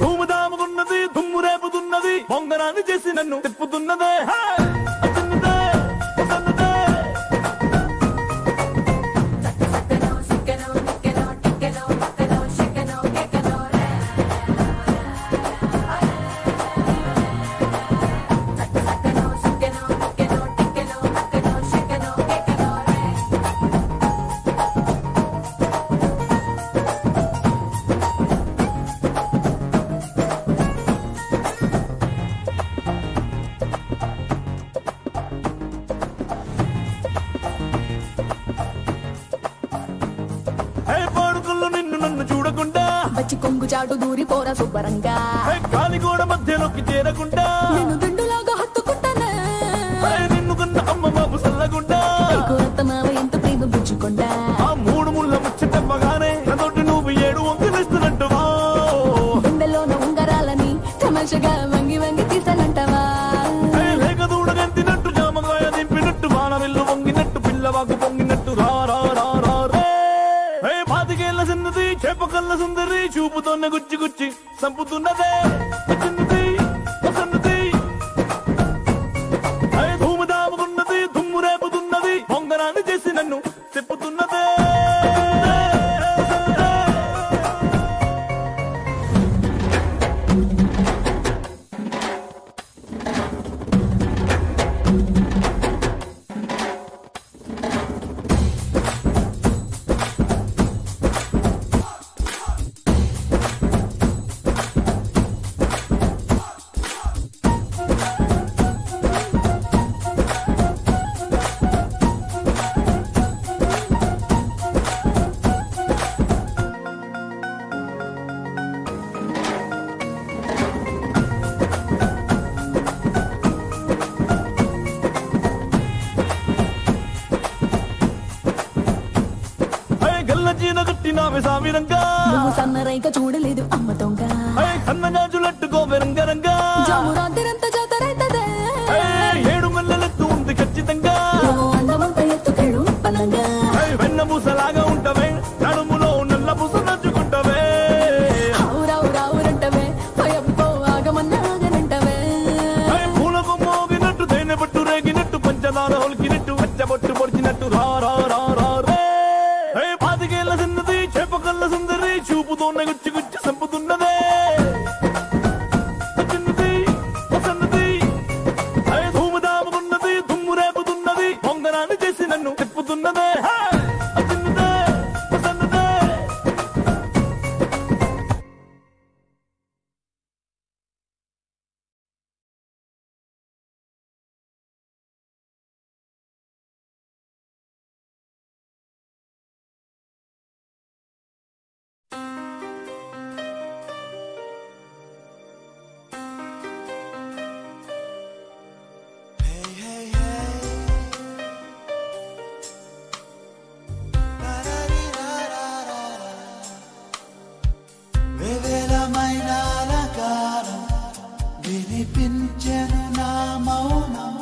ధూమధాముకున్నది దుమ్ము రేపుతున్నది పొంగరాన్ని చేసి నన్ను తిప్పుతున్నదే పాటు దూరి పోరా శుభ్రంగా కాలి గోడ మధ్యలోకి చేరకుండా నేను దిండులాగా హత్తుకుంటానే నిన్ను కన్న అమ్మ బాబు సల్లగుండా నీకు అత్తమావ ఎంత ప్రేమ పుచ్చుకుంటా ఆ మూడు ముళ్ళ ముచ్చటమ్మగానే నాతోటి నువ్వు 7 వంతులిస్తున్నట్టువా గుండెలోన ఉంగరాలని తమాషగా వంగి వంగి తీసానంటావా లేక దూడగంతినట్టు జామగాయ దింపినట్టు వానవిల్లు వంగినట్టు పిల్లవాకు పొంగినట్టు రా రా రా రా రే పాతికేళ్ల చిన్నది చేపకల్ల సుందరి చూపుతోన్న గుచ్చి గుచ్చి సంపుతున్నదే చిన్నది వసన్నది ధూముదాముకున్నది దుమ్ము రేపుతున్నది పొంగరాన్ని చేసి నన్ను తిప్పుతున్నదే నువ్వు సన్నరైక చూడలేదు అమ్మ దొంగ కన్నగాజులట్టుకోవే రంగరంగా జాము రాత్రిరంతా జాతరైతదే 7 మెల్లలెత్తు ఉంది ఖచ్చితంగా నువ్వు అందమంత ఎత్తుకెళ్ళు పల్లంగా వెన్న పూసలాగా ఉంటవే నడుములో నల్ల పూస నంచుకుంటవే రావు రావురంటవే భయపో ఆగమన్నాగనంటవే పూలకు మోగినట్టు తేనె పట్టు రేగినట్టు పంచదార ఒలికినట్టు పచ్చబొట్టు పొడిచినట్టు రా రా రా రా రే పాతికేళ్ల చిన్నది చేపకల్ల సుందరి చూపుతోన్న గుచ్చి గుచ్చి సంపుతున్నదే చిన్నది వసన్నది ధూముదాముకున్నది దుమ్ము రేపుతున్నది పొంగరాన్ని చేసి నన్ను తిప్పుతున్నదే చిన్నదే వసన్నదే వివిధమైన అలంకారం వినిపించెను నా మౌనం